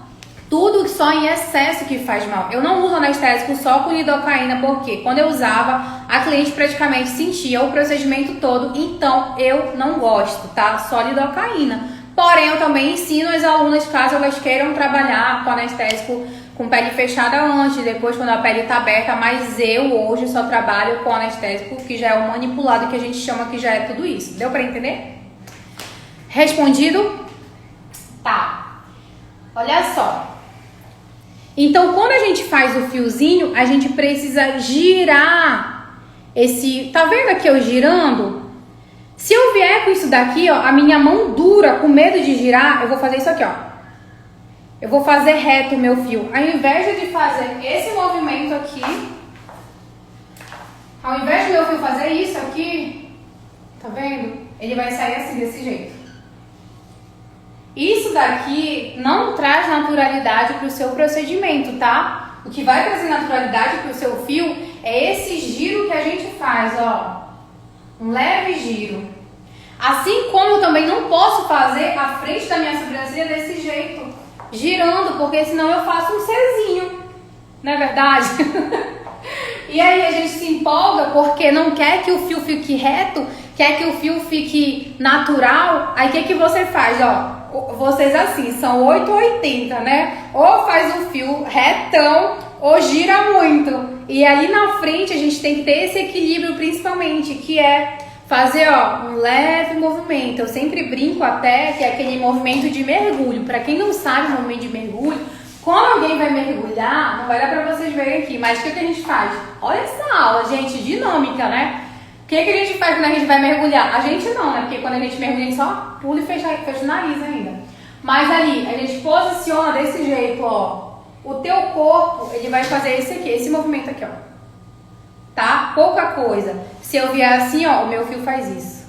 tudo só em excesso que faz mal. Eu não uso anestésico só com lidocaína, porque quando eu usava, a cliente praticamente sentia o procedimento todo. Então, eu não gosto, tá? Só lidocaína. Porém, eu também ensino as alunas, caso elas queiram trabalhar com anestésico com pele fechada antes, depois quando a pele tá aberta. Mas eu hoje só trabalho com anestésico, que já é o manipulado, que a gente chama que já é tudo isso. Deu pra entender? Respondido? Tá. Olha só. Então, quando a gente faz o fiozinho, a gente precisa girar esse... Tá vendo aqui eu girando? Se eu vier com isso daqui, ó, a minha mão dura, com medo de girar, eu vou fazer isso aqui, ó. Eu vou fazer reto o meu fio. Ao invés de fazer esse movimento aqui, ao invés de meu fio fazer isso aqui, tá vendo? Ele vai sair assim, desse jeito. Isso daqui não traz naturalidade para o seu procedimento, tá? O que vai trazer naturalidade para o seu fio é esse giro que a gente faz, ó. Um leve giro. Assim como eu também não posso fazer a frente da minha sobrancelha desse jeito, girando, porque senão eu faço um Czinho. Não é verdade? E aí a gente se empolga porque não quer que o fio fique reto, quer que o fio fique natural. Aí o que você faz, ó? Vocês assim, são 880, né? Ou faz um fio retão, ou gira muito. E ali na frente a gente tem que ter esse equilíbrio principalmente, que é fazer, ó, um leve movimento. Eu sempre brinco até que é aquele movimento de mergulho. Pra quem não sabe o movimento de mergulho, quando alguém vai mergulhar, não vai dar pra vocês verem aqui, mas o que a gente faz? Olha essa aula, gente, dinâmica, né? O que a gente faz quando a gente vai mergulhar? A gente não, né? Porque quando a gente mergulha, a gente só pula e fecha o nariz ainda. Mas ali, a gente posiciona desse jeito, ó. O teu corpo, ele vai fazer esse aqui, esse movimento aqui, ó. Tá? Pouca coisa. Se eu vier assim, ó, o meu fio faz isso.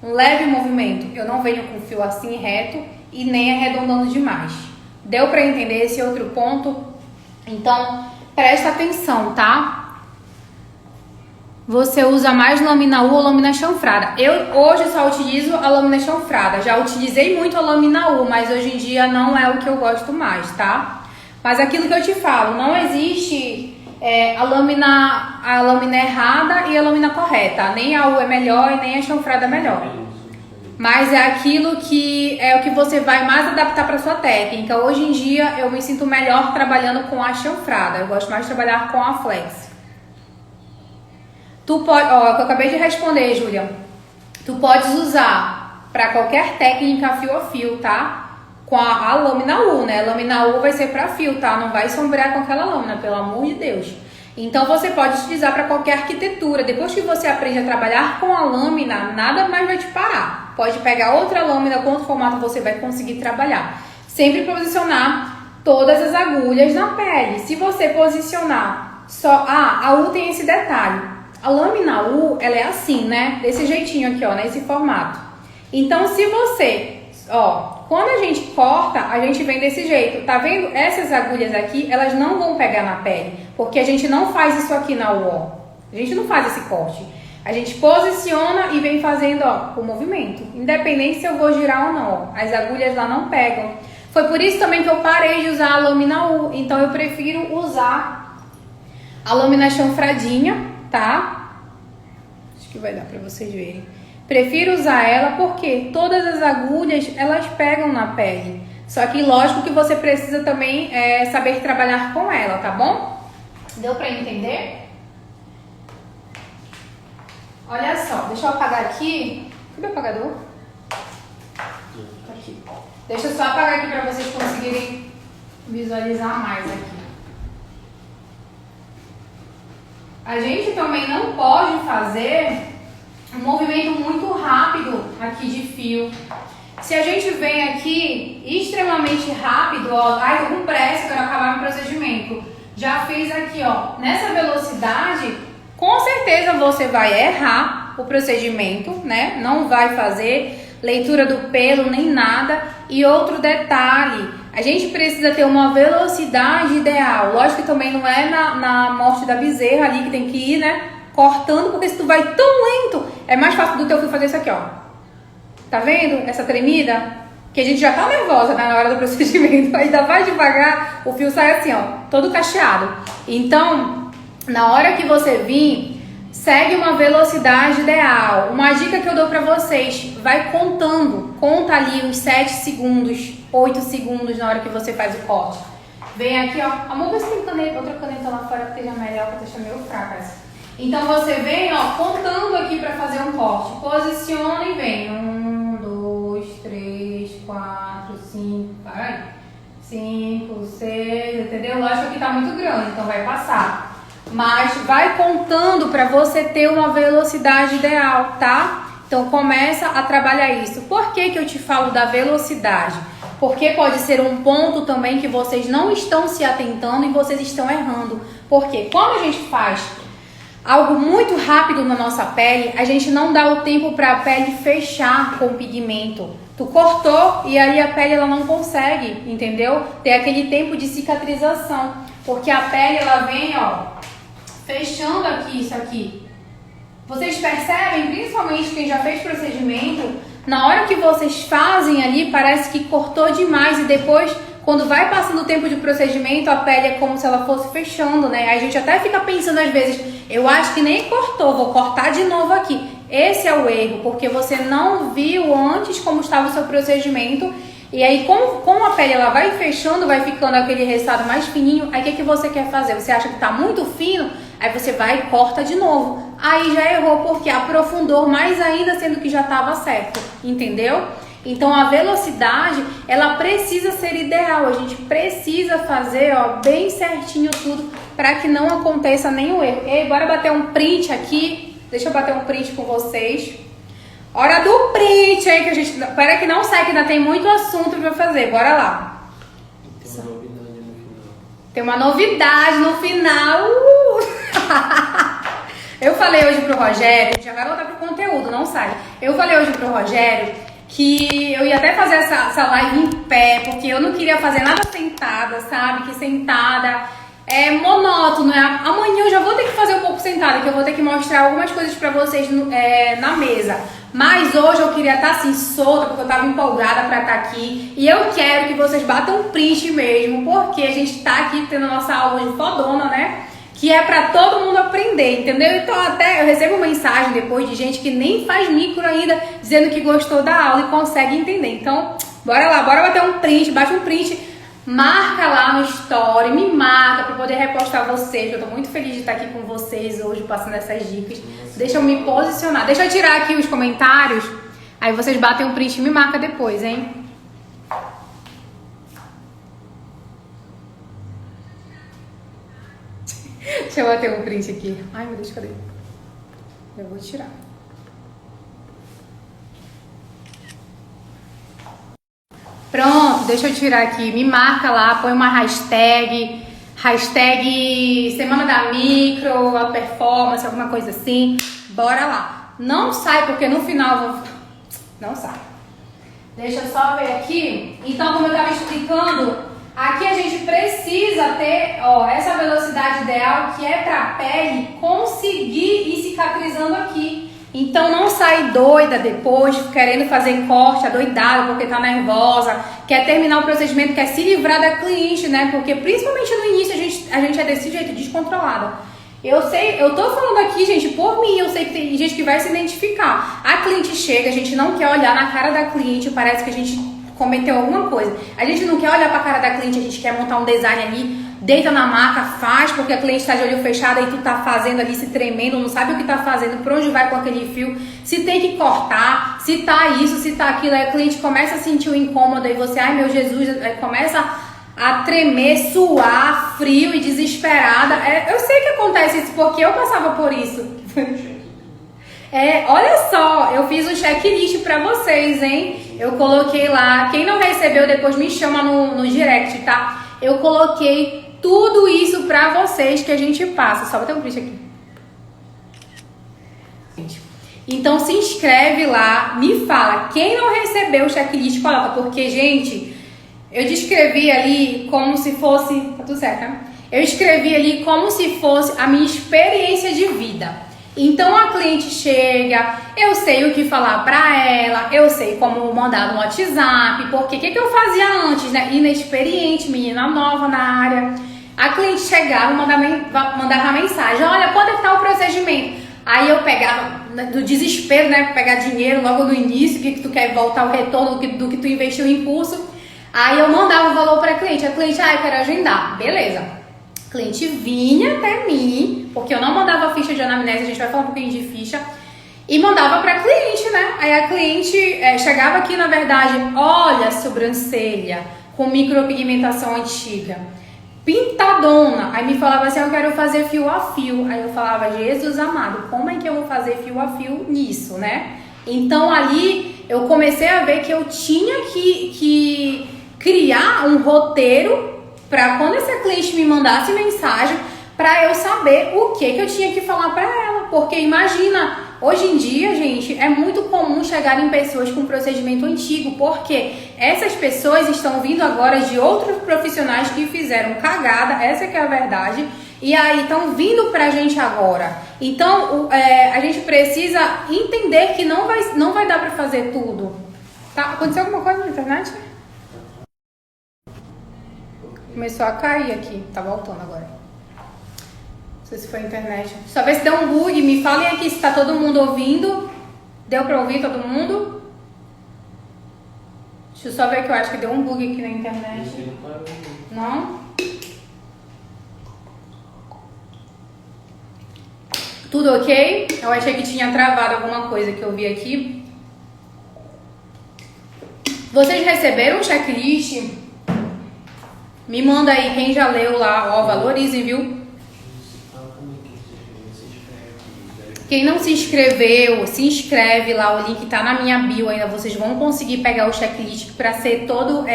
Um leve movimento. Eu não venho com o fio assim reto e nem arredondando demais. Deu pra entender esse outro ponto? Então, presta atenção, tá? Você usa mais lâmina U ou lâmina chanfrada? Eu hoje só utilizo a lâmina chanfrada. Já utilizei muito a lâmina U, mas hoje em dia não é o que eu gosto mais, tá? Mas aquilo que eu te falo, não existe a lâmina errada e a lâmina correta. Nem a U é melhor e nem a chanfrada é melhor. Mas é aquilo que é o que você vai mais adaptar para sua técnica. Hoje em dia eu me sinto melhor trabalhando com a chanfrada. Eu gosto mais de trabalhar com a flex. Tu pode, ó, que eu acabei de responder, Júlia. Tu podes usar para qualquer técnica fio a fio, tá? Com a lâmina U, né? A lâmina U vai ser para fio, tá? Não vai sombrear com aquela lâmina, pelo amor de Deus. Então você pode utilizar para qualquer arquitetura. Depois que você aprende a trabalhar com a lâmina, nada mais vai te parar. Pode pegar outra lâmina, com outro formato você vai conseguir trabalhar. Sempre posicionar todas as agulhas na pele. Se você posicionar só... a U tem esse detalhe. A lâmina U, ela é assim, né? Desse jeitinho aqui, ó, nesse formato. Então, se você... Ó, quando a gente corta, a gente vem desse jeito. Tá vendo? Essas agulhas aqui, elas não vão pegar na pele. Porque a gente não faz isso aqui na U, ó. A gente não faz esse corte. A gente posiciona e vem fazendo, ó, o movimento. Independente se eu vou girar ou não, ó. As agulhas lá não pegam. Foi por isso também que eu parei de usar a lâmina U. Então, eu prefiro usar a lâmina chanfradinha, tá? Acho que vai dar pra vocês verem. Prefiro usar ela porque todas as agulhas, elas pegam na pele. Só que lógico que você precisa também saber trabalhar com ela, tá bom? Deu pra entender? Olha só, deixa eu apagar aqui. Cadê o apagador? Aqui. Deixa eu só apagar aqui pra vocês conseguirem visualizar mais aqui. A gente também não pode fazer um movimento muito rápido aqui de fio. Se a gente vem aqui extremamente rápido, ó, ai, tô com pressa, quero acabar meu procedimento. Já fiz aqui, ó, nessa velocidade, com certeza você vai errar o procedimento, né? Não vai fazer leitura do pelo nem nada. E outro detalhe, a gente precisa ter uma velocidade ideal. Lógico que também não é na morte da bezerra ali que tem que ir, né? Cortando, porque se tu vai tão lento, é mais fácil do teu fio fazer isso aqui, ó. Tá vendo essa tremida? Que a gente já tá nervosa, né, na hora do procedimento. Ainda vai devagar, o fio sai assim, ó, todo cacheado. Então, na hora que você vir, segue uma velocidade ideal. Uma dica que eu dou pra vocês, vai contando. Conta ali uns 7 segundos, 8 segundos na hora que você faz o corte. Vem aqui, ó. Amor, vê se tem caneta, outra caneta lá fora que esteja melhor, que eu tô meio fraca essa. Então você vem, ó, contando aqui para fazer um corte. Posiciona e vem. 1, 2, 3, 4, 5. Para aí. 5, 6, entendeu? Lógico que tá muito grande, então vai passar. Mas vai contando para você ter uma velocidade ideal, tá? Então começa a trabalhar isso. Por que que eu te falo da velocidade? Porque pode ser um ponto também que vocês não estão se atentando e vocês estão errando. Porque quando a gente faz algo muito rápido na nossa pele, a gente não dá o tempo para a pele fechar com o pigmento. Tu cortou e aí a pele ela não consegue, entendeu? Ter aquele tempo de cicatrização, porque a pele ela vem, ó, fechando aqui isso aqui. Vocês percebem, principalmente quem já fez procedimento, na hora que vocês fazem ali, parece que cortou demais e depois, quando vai passando o tempo de procedimento, a pele é como se ela fosse fechando, né? A gente até fica pensando às vezes, eu acho que nem cortou, vou cortar de novo aqui. Esse é o erro, porque você não viu antes como estava o seu procedimento. E aí, como a pele ela vai fechando, vai ficando aquele resultado mais fininho, aí o que você quer fazer? Você acha que tá muito fino, aí você vai e corta de novo. Aí já errou, porque aprofundou mais ainda, sendo que já estava certo, entendeu? Então a velocidade, ela precisa ser ideal, a gente precisa fazer, ó, bem certinho tudo para que não aconteça nenhum erro. E bora bater um print aqui, deixa eu bater um print com vocês. Hora do print aí, que a gente, para que não sai, que ainda tem muito assunto para fazer, bora lá. Tem uma novidade no final. Eu falei hoje pro Rogério, a gente já vai voltar pro conteúdo, não sai. Eu falei hoje pro Rogério que eu ia até fazer essa live em pé, porque eu não queria fazer nada sentada, sabe? Que sentada é monótono, né? Amanhã eu já vou ter que fazer um pouco sentada, que eu vou ter que mostrar algumas coisas pra vocês na mesa. Mas hoje eu queria estar assim, solta, porque eu tava empolgada pra estar aqui. E eu quero que vocês batam print mesmo, porque a gente tá aqui tendo a nossa aula de fodona, né? que é pra todo mundo aprender, entendeu? Então até eu recebo mensagem depois de gente que nem faz micro ainda, dizendo que gostou da aula e consegue entender. Então, bora lá, bora bater um print, bate um print, marca lá no story, me marca pra poder repostar vocês. Eu tô muito feliz de estar aqui com vocês hoje, passando essas dicas. Deixa eu me posicionar, deixa eu tirar aqui os comentários, aí vocês batem um print e me marca depois, hein? Deixa eu bater um print aqui. Ai, meu Deus, cadê? Eu vou tirar. Pronto, deixa eu tirar aqui. Me marca lá, põe uma hashtag. Hashtag Semana da Micro, a performance, alguma coisa assim. Bora lá. Não sai, porque no final eu vou... Não sai. Deixa eu só ver aqui. Então, como eu estava explicando, aqui a gente precisa ter, ó, essa velocidade ideal que é para a pele conseguir ir cicatrizando aqui. Então não sai doida depois, querendo fazer corte, adoidada porque tá nervosa, quer terminar o procedimento, quer se livrar da cliente, né? Porque principalmente no início a gente é desse jeito, descontrolada. Eu sei, eu tô falando aqui, gente, por mim, eu sei que tem gente que vai se identificar. A cliente chega, a gente não quer olhar na cara da cliente, parece que a gente cometeu alguma coisa. A gente não quer olhar pra cara da cliente, a gente quer montar um design ali, deita na maca, faz, porque a cliente tá de olho fechado e tu tá fazendo ali, se tremendo, não sabe o que tá fazendo, por onde vai com aquele fio, se tem que cortar, se tá isso, se tá aquilo, aí a cliente começa a sentir o incômodo e você, ai meu Jesus, começa a tremer, suar, frio e desesperada. Eu sei que acontece isso, porque eu passava por isso. Olha só, eu fiz um checklist pra vocês, hein? Eu coloquei lá, quem não recebeu depois me chama no direct, tá? Eu coloquei tudo isso pra vocês que a gente passa. Só vou ter um print aqui. Então se inscreve lá, me fala. Quem não recebeu o checklist, coloca. Porque, gente, eu descrevi ali como se fosse... Tá tudo certo, né? Eu escrevi ali como se fosse a minha experiência de vida. Então a cliente chega, eu sei o que falar pra ela, eu sei como mandar no WhatsApp, porque o que eu fazia antes, né? Inexperiente, menina nova na área. A cliente chegava e mandava mensagem, olha, quando é que tá o procedimento? Aí eu pegava, do desespero, né? Pegar dinheiro logo no início, que tu quer voltar o retorno do que tu investiu em impulso. Aí eu mandava o valor pra cliente, a cliente, eu quero agendar, beleza. O cliente vinha até mim, porque eu não mandava ficha de anamnese, a gente vai falar um pouquinho de ficha, e mandava pra cliente, né? Aí a cliente chegava aqui, na verdade, olha a sobrancelha com micropigmentação antiga, pintadona. Aí me falava assim, eu quero fazer fio a fio. Aí eu falava, Jesus amado, como é que eu vou fazer fio a fio nisso, né? Então ali eu comecei a ver que eu tinha que criar um roteiro para quando essa cliente me mandasse mensagem, para eu saber o que eu tinha que falar para ela. Porque imagina, hoje em dia, gente, é muito comum chegarem pessoas com procedimento antigo, porque essas pessoas estão vindo agora de outros profissionais que fizeram cagada, essa que é a verdade, e aí estão vindo pra gente agora. Então, a gente precisa entender que não vai dar para fazer tudo. Tá? Aconteceu alguma coisa na internet? Começou a cair aqui, tá voltando agora. Não sei se foi a internet. Só ver se deu um bug, me falem aqui se tá todo mundo ouvindo. Deu pra ouvir todo mundo? Deixa eu só ver que eu acho que deu um bug aqui na internet. Não? Tudo ok? Eu achei que tinha travado alguma coisa que eu vi aqui. Vocês receberam o checklist? Me manda aí quem já leu lá, ó, valorizem, viu? Quem não se inscreveu, se inscreve lá, o link tá na minha bio ainda, vocês vão conseguir pegar o checklist pra ser todo,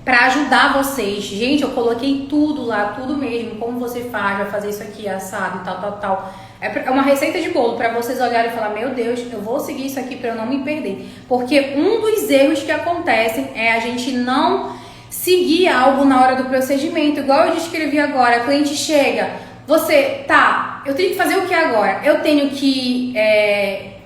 pra ajudar vocês. Gente, eu coloquei tudo lá, tudo mesmo, como você faz, vai fazer isso aqui, assado, tal. É uma receita de bolo pra vocês olharem e falar, meu Deus, eu vou seguir isso aqui pra eu não me perder. Porque um dos erros que acontecem é a gente não seguir algo na hora do procedimento, igual eu descrevi agora. A cliente chega, eu tenho que fazer o que agora? Eu tenho que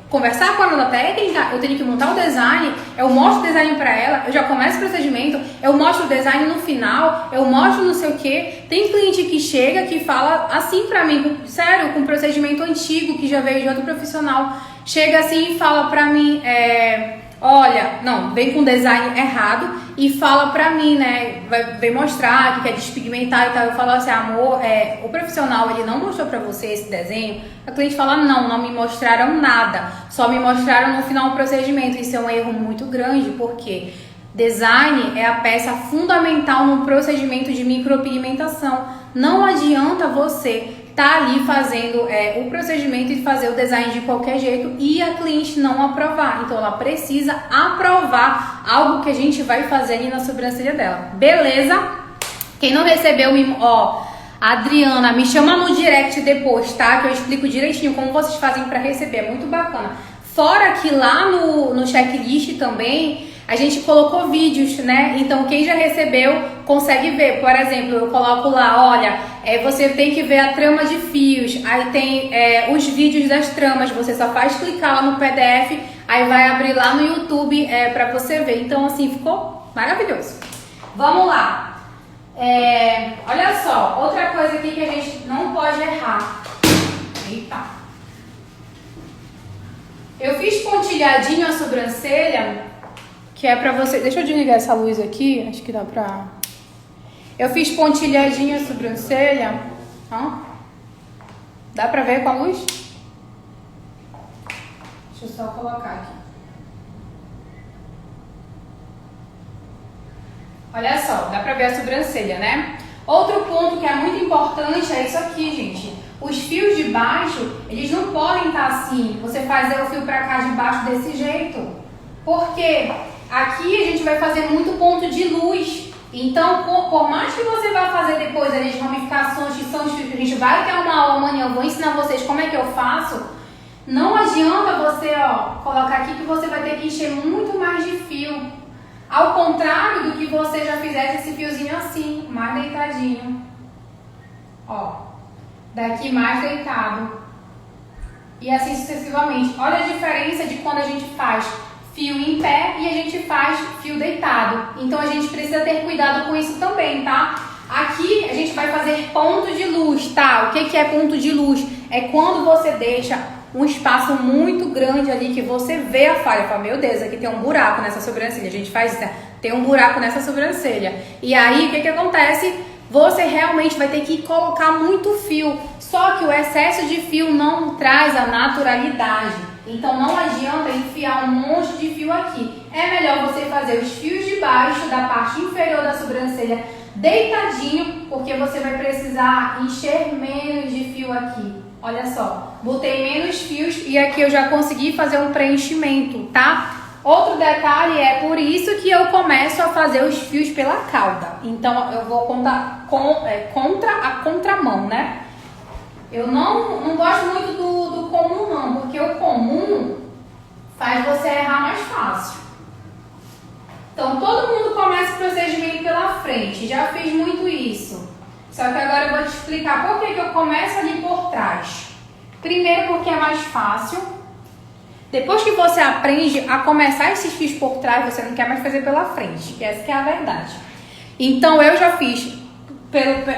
conversar com a aluna técnica, eu tenho que montar o design, eu mostro o design pra ela, eu já começo o procedimento, eu mostro o design no final, eu mostro não sei o que. Tem cliente que chega, que fala assim pra mim, sério, com procedimento antigo, que já veio de outro profissional, chega assim e fala pra mim, olha, não, vem com design errado e fala pra mim, né, vem mostrar que quer despigmentar e tal. Eu falo assim, amor, o profissional, ele não mostrou pra você esse desenho? A cliente fala, não me mostraram nada, só me mostraram no final do procedimento. Isso é um erro muito grande, porque design é a peça fundamental no procedimento de micropigmentação. Não adianta você tá ali fazendo o procedimento e fazer o design de qualquer jeito e a cliente não aprovar. Então ela precisa aprovar algo que a gente vai fazer ali na sobrancelha dela. Beleza? Quem não recebeu, Adriana, me chama no direct depois, tá? Que eu explico direitinho como vocês fazem para receber. É muito bacana. Fora que lá no checklist também a gente colocou vídeos, né? Então quem já recebeu consegue ver. Por exemplo, eu coloco lá, olha, você tem que ver a trama de fios. Aí tem os vídeos das tramas. Você só faz clicar lá no PDF, aí vai abrir lá no YouTube pra você ver. Então assim, ficou maravilhoso. Vamos lá. Olha só, outra coisa aqui que a gente não pode errar. Eita. Eu fiz pontilhadinho a sobrancelha, que é pra você... Deixa eu desligar essa luz aqui, acho que dá pra... Eu fiz pontilhadinho a sobrancelha. Dá pra ver com a luz? Deixa eu só colocar aqui. Olha só, dá pra ver a sobrancelha, né? Outro ponto que é muito importante é isso aqui, gente. Os fios de baixo, eles não podem estar assim. Você fazer o fio pra cá de baixo desse jeito. Por quê? Aqui a gente vai fazer muito ponto de luz. Então, por mais que você vá fazer depois as ramificações, que são os fios, que a gente vai ter uma aula amanhã, eu vou ensinar vocês como é que eu faço. Não adianta você, colocar aqui que você vai ter que encher muito mais de fio. Ao contrário do que você já fizesse esse fiozinho assim, mais deitadinho. Daqui mais deitado. E assim sucessivamente. Olha a diferença de quando a gente faz fio em pé e a gente faz fio deitado. Então a gente precisa ter cuidado com isso também, tá? Aqui a gente vai fazer ponto de luz, tá? O que é ponto de luz? É quando você deixa um espaço muito grande ali que você vê a falha. Fala, meu Deus, aqui tem um buraco nessa sobrancelha. A gente faz isso, tem um buraco nessa sobrancelha. E aí, o que acontece? Você realmente vai ter que colocar muito fio. Só que o excesso de fio não traz a naturalidade. Então não adianta enfiar um monte de fio aqui. É melhor você fazer os fios de baixo da parte inferior da sobrancelha deitadinho, porque você vai precisar encher menos de fio aqui. Olha só, botei menos fios e aqui eu já consegui fazer um preenchimento, tá? Outro detalhe é por isso que eu começo a fazer os fios pela cauda. Então eu vou contar contra a contramão, né? Eu não gosto muito do comum não, porque o comum faz você errar mais fácil. Então todo mundo começa o procedimento pela frente, já fiz muito isso. Só que agora eu vou te explicar por que eu começo ali por trás. Primeiro porque é mais fácil. Depois que você aprende a começar esses fios por trás, você não quer mais fazer pela frente, que essa que é a verdade. Então eu já fiz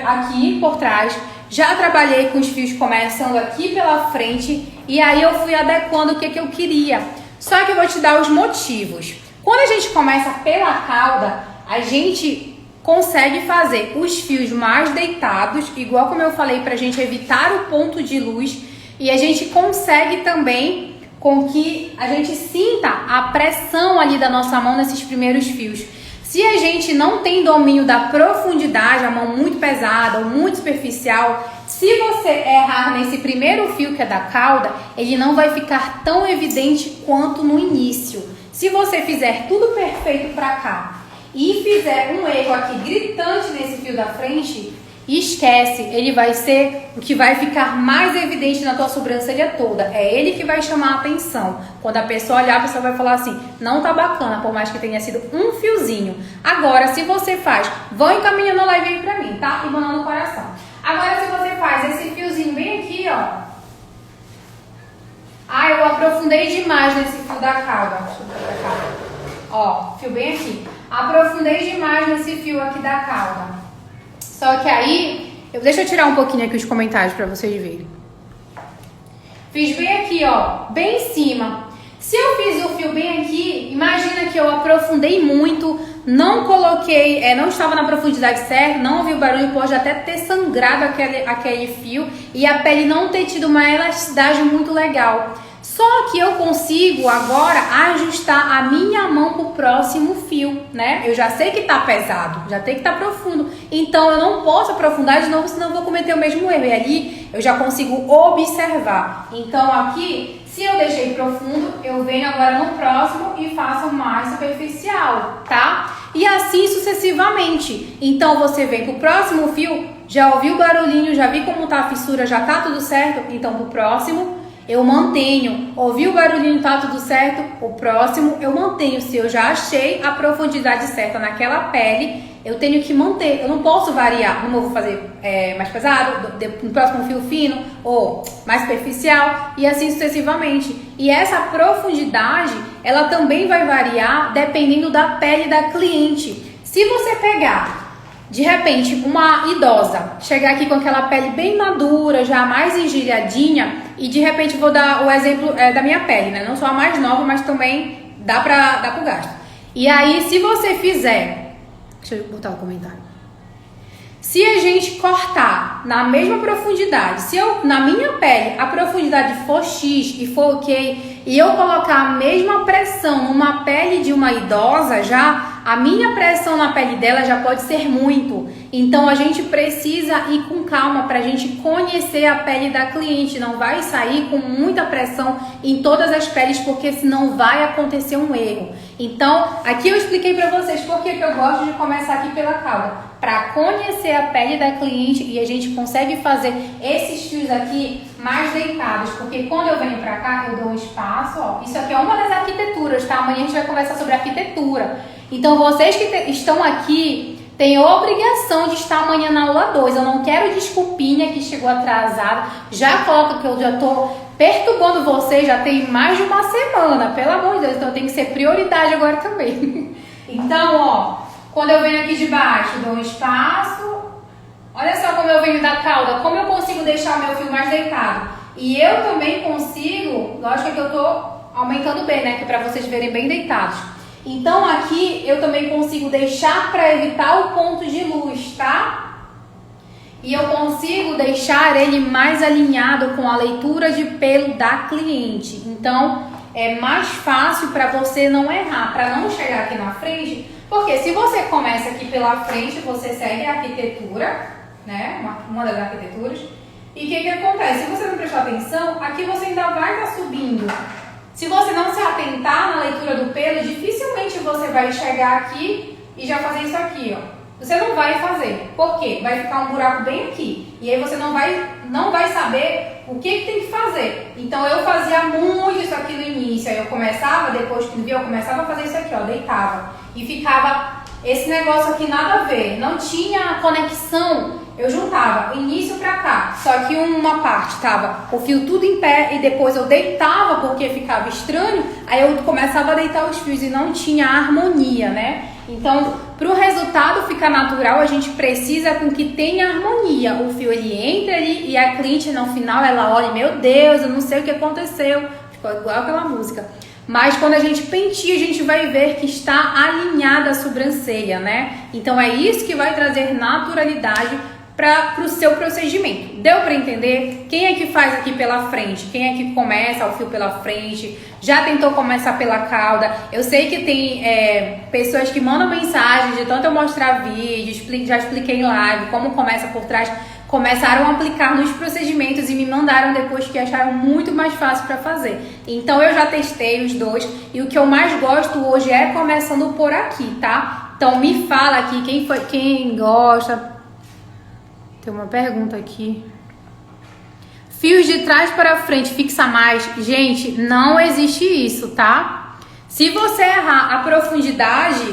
aqui por trás. Já trabalhei com os fios começando aqui pela frente e aí eu fui adequando o que eu queria. Só que eu vou te dar os motivos. Quando a gente começa pela cauda, a gente consegue fazer os fios mais deitados, igual como eu falei, pra gente evitar o ponto de luz. E a gente consegue também com que a gente sinta a pressão ali da nossa mão nesses primeiros fios. Se a gente não tem domínio da profundidade, a mão muito pesada ou muito superficial, se você errar nesse primeiro fio que é da cauda, ele não vai ficar tão evidente quanto no início. Se você fizer tudo perfeito pra cá e fizer um erro aqui gritante nesse fio da frente, esquece, ele vai ser o que vai ficar mais evidente na tua sobrancelha toda. É ele que vai chamar a atenção. Quando a pessoa olhar, a pessoa vai falar assim, não tá bacana, por mais que tenha sido um fiozinho. Agora, se você faz, vão encaminhando a live aí pra mim, tá? E mandando no coração. Agora, se você faz esse fiozinho bem aqui, ó. Eu aprofundei aprofundei demais nesse fio da cauda. Deixa eu ver pra cá. Ó, fio bem aqui. Aprofundei demais nesse fio aqui da cauda. Só que aí, deixa eu tirar um pouquinho aqui os comentários pra vocês verem. Fiz bem aqui, ó, bem em cima. Se eu fiz o fio bem aqui, imagina que eu aprofundei muito, não coloquei, não estava na profundidade certa, não ouvi o barulho, pode até ter sangrado aquele fio e a pele não ter tido uma elasticidade muito legal. Só que eu consigo agora ajustar a minha mão pro próximo fio, né? Eu já sei que tá pesado, já sei que tá profundo. Então eu não posso aprofundar de novo, senão eu vou cometer o mesmo erro. E ali eu já consigo observar. Então aqui, se eu deixei profundo, eu venho agora no próximo e faço mais superficial, tá? E assim sucessivamente. Então você vem pro próximo fio, já ouviu o barulhinho, já vi como tá a fissura, já tá tudo certo. Então pro próximo eu mantenho. Ouvi o barulhinho, tá tudo certo? O próximo eu mantenho. Se eu já achei a profundidade certa naquela pele, eu tenho que manter. Eu não posso variar. Não vou fazer mais pesado, no próximo fio fino, ou mais superficial, e assim sucessivamente. E essa profundidade, ela também vai variar dependendo da pele da cliente. Se você pegar de repente, uma idosa chegar aqui com aquela pele bem madura, já mais engelhadinha, e de repente vou dar o exemplo da minha pele, né? Não sou a mais nova, mas também dá pro gasto. E aí, se você fizer... Deixa eu botar o comentário. Se a gente cortar na mesma profundidade, se eu, na minha pele, a profundidade for X e for ok, e eu colocar a mesma pressão numa pele de uma idosa já, a minha pressão na pele dela já pode ser muito. Então a gente precisa ir com calma para a gente conhecer a pele da cliente. Não vai sair com muita pressão em todas as peles, porque senão vai acontecer um erro. Então aqui eu expliquei para vocês por que eu gosto de começar aqui pela cauda. Para conhecer a pele da cliente e a gente consegue fazer esses fios aqui mais deitados. Porque quando eu venho para cá, eu dou um espaço, ó. Isso aqui é uma das arquiteturas, tá? Amanhã a gente vai conversar sobre arquitetura. Então vocês que estão aqui têm obrigação de estar amanhã na aula 2. Eu não quero desculpinha que chegou atrasada. Já coloca que eu já tô perturbando vocês, já tem mais de uma semana, pelo amor de Deus. Então tem que ser prioridade agora também. Então, ó, quando eu venho aqui de baixo, dou um espaço. Olha só como eu venho da cauda, como eu consigo deixar o meu fio mais deitado. E eu também consigo, lógico que eu tô aumentando bem, né, que para vocês verem bem deitados. Então aqui eu também consigo deixar para evitar o ponto de luz, tá? E eu consigo deixar ele mais alinhado com a leitura de pelo da cliente. Então é mais fácil para você não errar, para não chegar aqui na frente. Porque se você começa aqui pela frente, você segue a arquitetura, né? Uma das arquiteturas. E o que acontece? Se você não prestar atenção, aqui você ainda vai estar subindo. Se você não se atentar na leitura do pelo, dificilmente você vai chegar aqui e já fazer isso aqui, ó. Você não vai fazer. Por quê? Vai ficar um buraco bem aqui. E aí você não vai saber o que tem que fazer. Então eu fazia muito isso aqui no início. Aí eu começava, depois que eu começava a fazer isso aqui, ó, deitava. E ficava esse negócio aqui nada a ver. Não tinha conexão. Eu juntava início pra cá, só que uma parte tava o fio tudo em pé e depois eu deitava porque ficava estranho, aí eu começava a deitar os fios e não tinha harmonia, né? Então, pro resultado ficar natural, a gente precisa com que tenha harmonia. O fio ele entra ali e a cliente no final ela olha, meu Deus, eu não sei o que aconteceu, ficou igual aquela música. Mas quando a gente penteia, a gente vai ver que está alinhada a sobrancelha, né? Então é isso que vai trazer naturalidade para o seu procedimento. Deu para entender? Quem é que faz aqui pela frente? Quem é que começa o fio pela frente? Já tentou começar pela cauda? Eu sei que tem pessoas que mandam mensagem de tanto eu mostrar vídeo, já expliquei em live como começa por trás, começaram a aplicar nos procedimentos e me mandaram depois que acharam muito mais fácil para fazer. Então eu já testei os dois e o que eu mais gosto hoje é começando por aqui, tá? Então me fala aqui quem gosta. Tem uma pergunta aqui. Fios de trás para frente, fixa mais. Gente, não existe isso, tá? Se você errar a profundidade,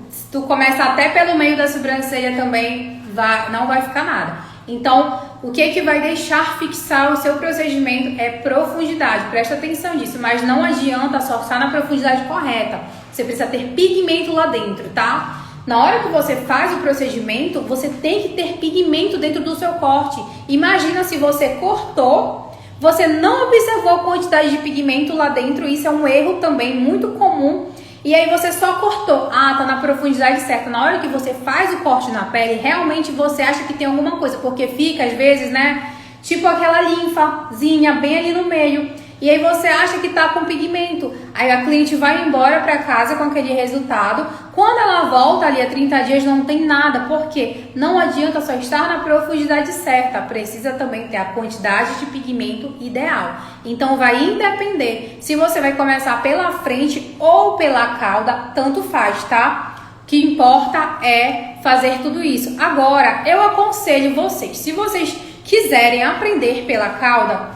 se tu começa até pelo meio da sobrancelha também, não vai ficar nada. Então, o que vai deixar fixar o seu procedimento é profundidade. Presta atenção nisso, mas não adianta só estar na profundidade correta. Você precisa ter pigmento lá dentro, tá? Na hora que você faz o procedimento, você tem que ter pigmento dentro do seu corte. Imagina se você cortou, você não observou a quantidade de pigmento lá dentro. Isso é um erro também muito comum. E aí você só cortou, tá na profundidade certa. Na hora que você faz o corte na pele, realmente você acha que tem alguma coisa, porque fica às vezes, né, tipo aquela linfazinha bem ali no meio. E aí você acha que tá com pigmento. Aí a cliente vai embora para casa com aquele resultado. Quando ela volta ali a 30 dias não tem nada. Por quê? Não adianta só estar na profundidade certa. Precisa também ter a quantidade de pigmento ideal. Então vai independer se você vai começar pela frente ou pela cauda. Tanto faz, tá? O que importa é fazer tudo isso. Agora, eu aconselho vocês. Se vocês quiserem aprender pela cauda,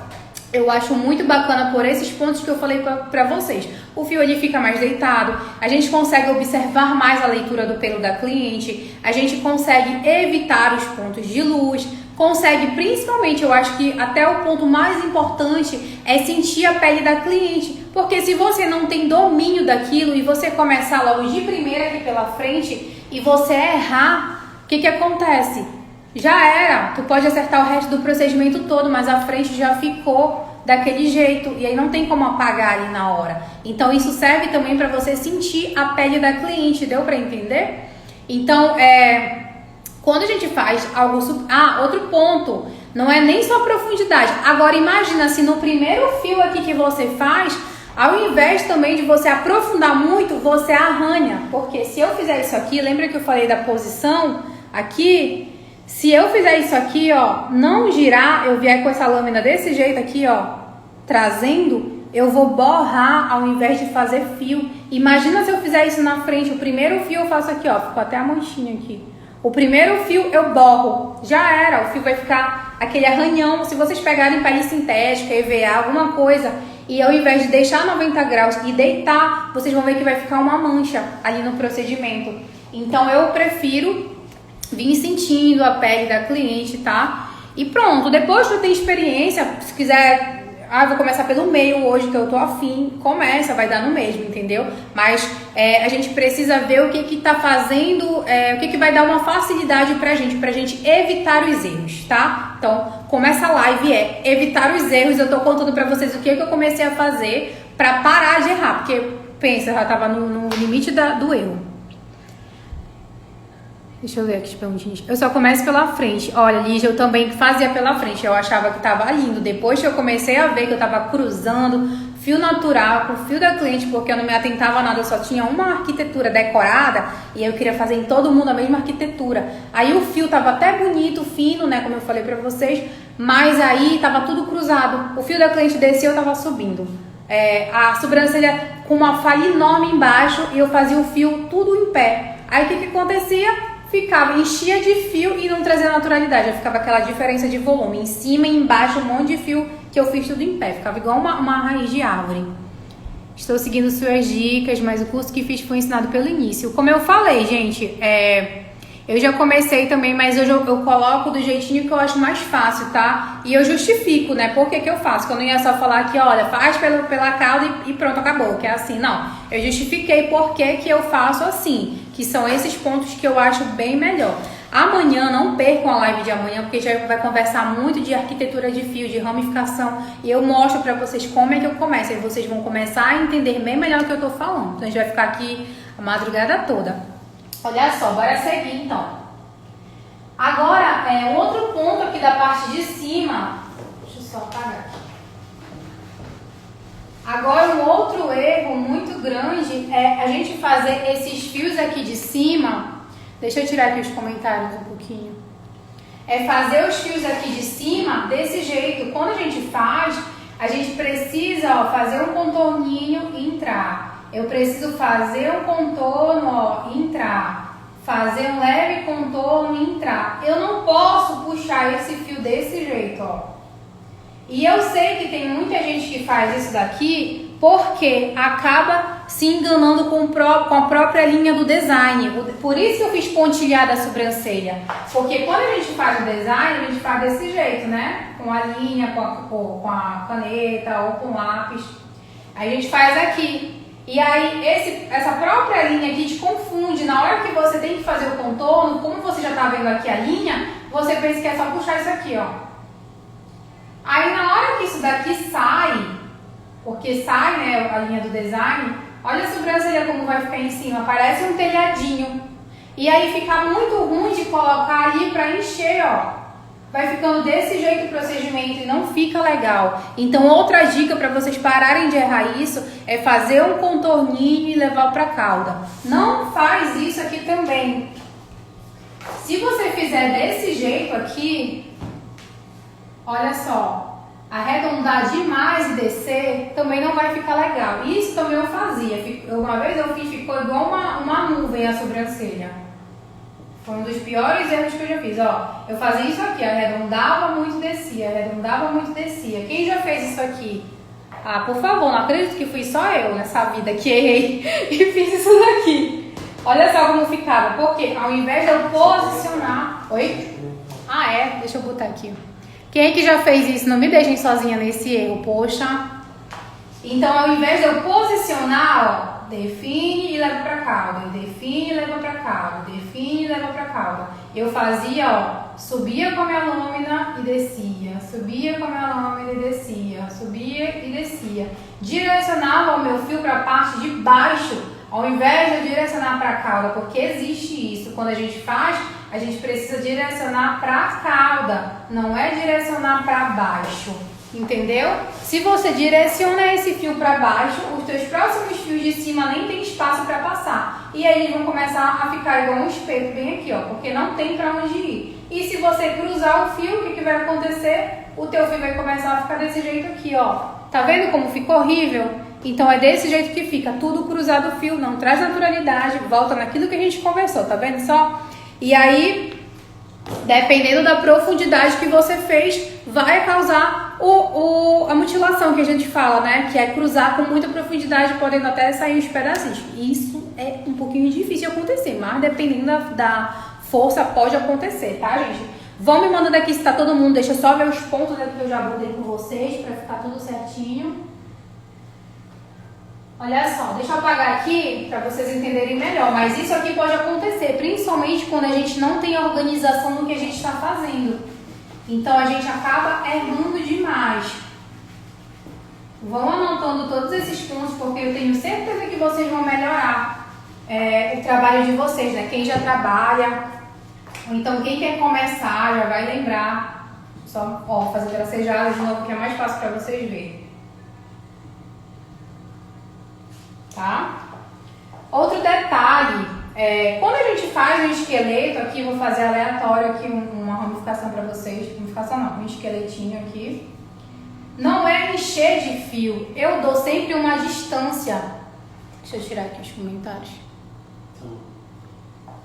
eu acho muito bacana por esses pontos que eu falei pra vocês. O fio ele fica mais deitado, a gente consegue observar mais a leitura do pelo da cliente, a gente consegue evitar os pontos de luz, consegue principalmente, eu acho que até o ponto mais importante é sentir a pele da cliente. Porque se você não tem domínio daquilo e você começar logo de primeira aqui pela frente e você errar, o que acontece? Já era, tu pode acertar o resto do procedimento todo, mas a frente já ficou daquele jeito e aí não tem como apagar ali na hora. Então isso serve também para você sentir a pele da cliente, deu para entender? Então, quando a gente faz algo... outro ponto, não é nem só profundidade. Agora imagina se no primeiro fio aqui que você faz, ao invés também de você aprofundar muito, você arranha. Porque se eu fizer isso aqui, lembra que eu falei da posição aqui? Se eu fizer isso aqui, ó, não girar, eu vier com essa lâmina desse jeito aqui, ó, trazendo, eu vou borrar ao invés de fazer fio. Imagina se eu fizer isso na frente, o primeiro fio eu faço aqui, ó, ficou até a manchinha aqui. O primeiro fio eu borro, já era, o fio vai ficar aquele arranhão. Se vocês pegarem pele sintética, EVA, alguma coisa, e ao invés de deixar 90 graus e deitar, vocês vão ver que vai ficar uma mancha ali no procedimento. Então eu prefiro vim sentindo a pele da cliente, tá? E pronto, depois que eu tenho experiência, se quiser, vou começar pelo meio hoje que eu tô afim, começa, vai dar no mesmo, entendeu? Mas a gente precisa ver o que tá fazendo, o que vai dar uma facilidade pra gente evitar os erros, tá? Então, como essa live é evitar os erros, eu tô contando pra vocês o que eu comecei a fazer pra parar de errar, porque, pensa, eu já tava no limite do erro. Deixa eu ver aqui as perguntinhas. Eu só começo pela frente. Olha, Lígia, eu também fazia pela frente. Eu achava que tava lindo. Depois que eu comecei a ver que eu tava cruzando fio natural com fio da cliente, porque eu não me atentava a nada, eu só tinha uma arquitetura decorada e eu queria fazer em todo mundo a mesma arquitetura. Aí o fio tava até bonito, fino, né, como eu falei pra vocês, mas aí tava tudo cruzado. O fio da cliente descia, eu tava subindo. A sobrancelha com uma falha enorme embaixo e eu fazia o fio tudo em pé. Aí o que acontecia? Enchia de fio e não trazia naturalidade. Já ficava aquela diferença de volume. Em cima e embaixo, um monte de fio que eu fiz tudo em pé. Ficava igual uma raiz de árvore. Estou seguindo suas dicas, mas o curso que fiz foi ensinado pelo início. Como eu falei, gente, eu já comecei também, mas hoje eu coloco do jeitinho que eu acho mais fácil, tá? E eu justifico, né? Por que eu faço? Que eu não ia só falar aqui, olha, faz pela cauda e pronto, acabou. Que é assim, não. Eu justifiquei por que eu faço assim. Que são esses pontos que eu acho bem melhor. Amanhã, não percam a live de amanhã, porque já vai conversar muito de arquitetura de fio, de ramificação. E eu mostro pra vocês como é que eu começo. E vocês vão começar a entender bem melhor o que eu tô falando. Então a gente vai ficar aqui a madrugada toda. Olha só, bora seguir então. Agora, um outro ponto aqui da parte de cima. Deixa eu só apagar aqui. Agora, um outro erro muito grande é a gente fazer esses fios aqui de cima. Deixa eu tirar aqui os comentários um pouquinho. É fazer os fios aqui de cima desse jeito. Quando a gente faz, a gente precisa fazer um contorninho e entrar. Eu preciso fazer um contorno, entrar. Fazer um leve contorno e entrar. Eu não posso puxar esse fio desse jeito, ó. E eu sei que tem muita gente que faz isso daqui porque acaba se enganando com a própria linha do design. Por isso que eu fiz pontilhada a sobrancelha. Porque quando a gente faz o design, a gente faz desse jeito, né? Com a linha, com a caneta ou com lápis. Aí a gente faz aqui. E aí essa própria linha aqui te confunde. Na hora que você tem que fazer o contorno, como você já tá vendo aqui a linha, você pensa que é só puxar isso aqui, ó. Aí na hora que isso daqui sai, porque sai, né, a linha do design, olha a sobrancelha como vai ficar em cima, parece um telhadinho. E aí fica muito ruim de colocar ali pra encher, ó. Vai ficando desse jeito o procedimento e não fica legal. Então outra dica para vocês pararem de errar isso é fazer um contorninho e levar pra cauda. Não faz isso aqui também. Se você fizer desse jeito aqui, olha só, arredondar demais e descer também não vai ficar legal. Isso também eu fazia. Uma vez eu fiz, ficou igual uma nuvem a sobrancelha. Foi um dos piores erros que eu já fiz. Ó, eu fazia isso aqui, arredondava muito e descia, arredondava muito e descia. Quem já fez isso aqui? Ah, por favor, não acredito que fui só eu nessa vida que errei e fiz isso daqui. Olha só como ficava. Porque ao invés de eu posicionar... Oi? Ah, é? Deixa eu botar aqui. Quem é que já fez isso? Não me deixem sozinha nesse erro, poxa. Então, ao invés de eu posicionar, ó, define e leva pra cauda, define e leva pra cauda, define e leva pra cauda. Eu fazia, ó, subia com a minha lâmina e descia, subia com a minha lâmina e descia, subia e descia. Direcionava o meu fio pra parte de baixo, ao invés de eu direcionar pra cauda, porque existe isso. Quando a gente faz, a gente precisa direcionar pra cauda, não é direcionar pra baixo. Entendeu? Se você direciona esse fio para baixo, os teus próximos fios de cima nem tem espaço para passar. E aí eles vão começar a ficar igual um espeto bem aqui, ó, porque não tem para onde ir. E se você cruzar o fio, o que vai acontecer? O teu fio vai começar a ficar desse jeito aqui, ó. Tá vendo como ficou horrível? Então é desse jeito que fica, tudo cruzado o fio, não traz naturalidade, volta naquilo que a gente conversou, tá vendo só? E aí, dependendo da profundidade que você fez, vai causar a mutilação que a gente fala, né? Que é cruzar com muita profundidade, podendo até sair os pedacinhos. Isso é um pouquinho difícil de acontecer, mas dependendo da força pode acontecer, tá, gente? Vão me mandando aqui se tá todo mundo, deixa eu só ver os pontos aqui que eu já botei com vocês, pra ficar tudo certinho. Olha só, deixa eu apagar aqui para vocês entenderem melhor, mas isso aqui pode acontecer, principalmente quando a gente não tem organização no que a gente está fazendo. Então a gente acaba errando demais. Vão anotando todos esses pontos, porque eu tenho certeza que vocês vão melhorar o trabalho de vocês, né? Quem já trabalha, ou então quem quer começar já vai lembrar. Só fazer tracejada de novo que é mais fácil para vocês verem. Tá? Outro detalhe, quando a gente faz um esqueleto aqui, vou fazer aleatório aqui uma ramificação para vocês, ramificação não, um esqueletinho aqui, não é encher de fio, eu dou sempre uma distância. Deixa eu tirar aqui os comentários.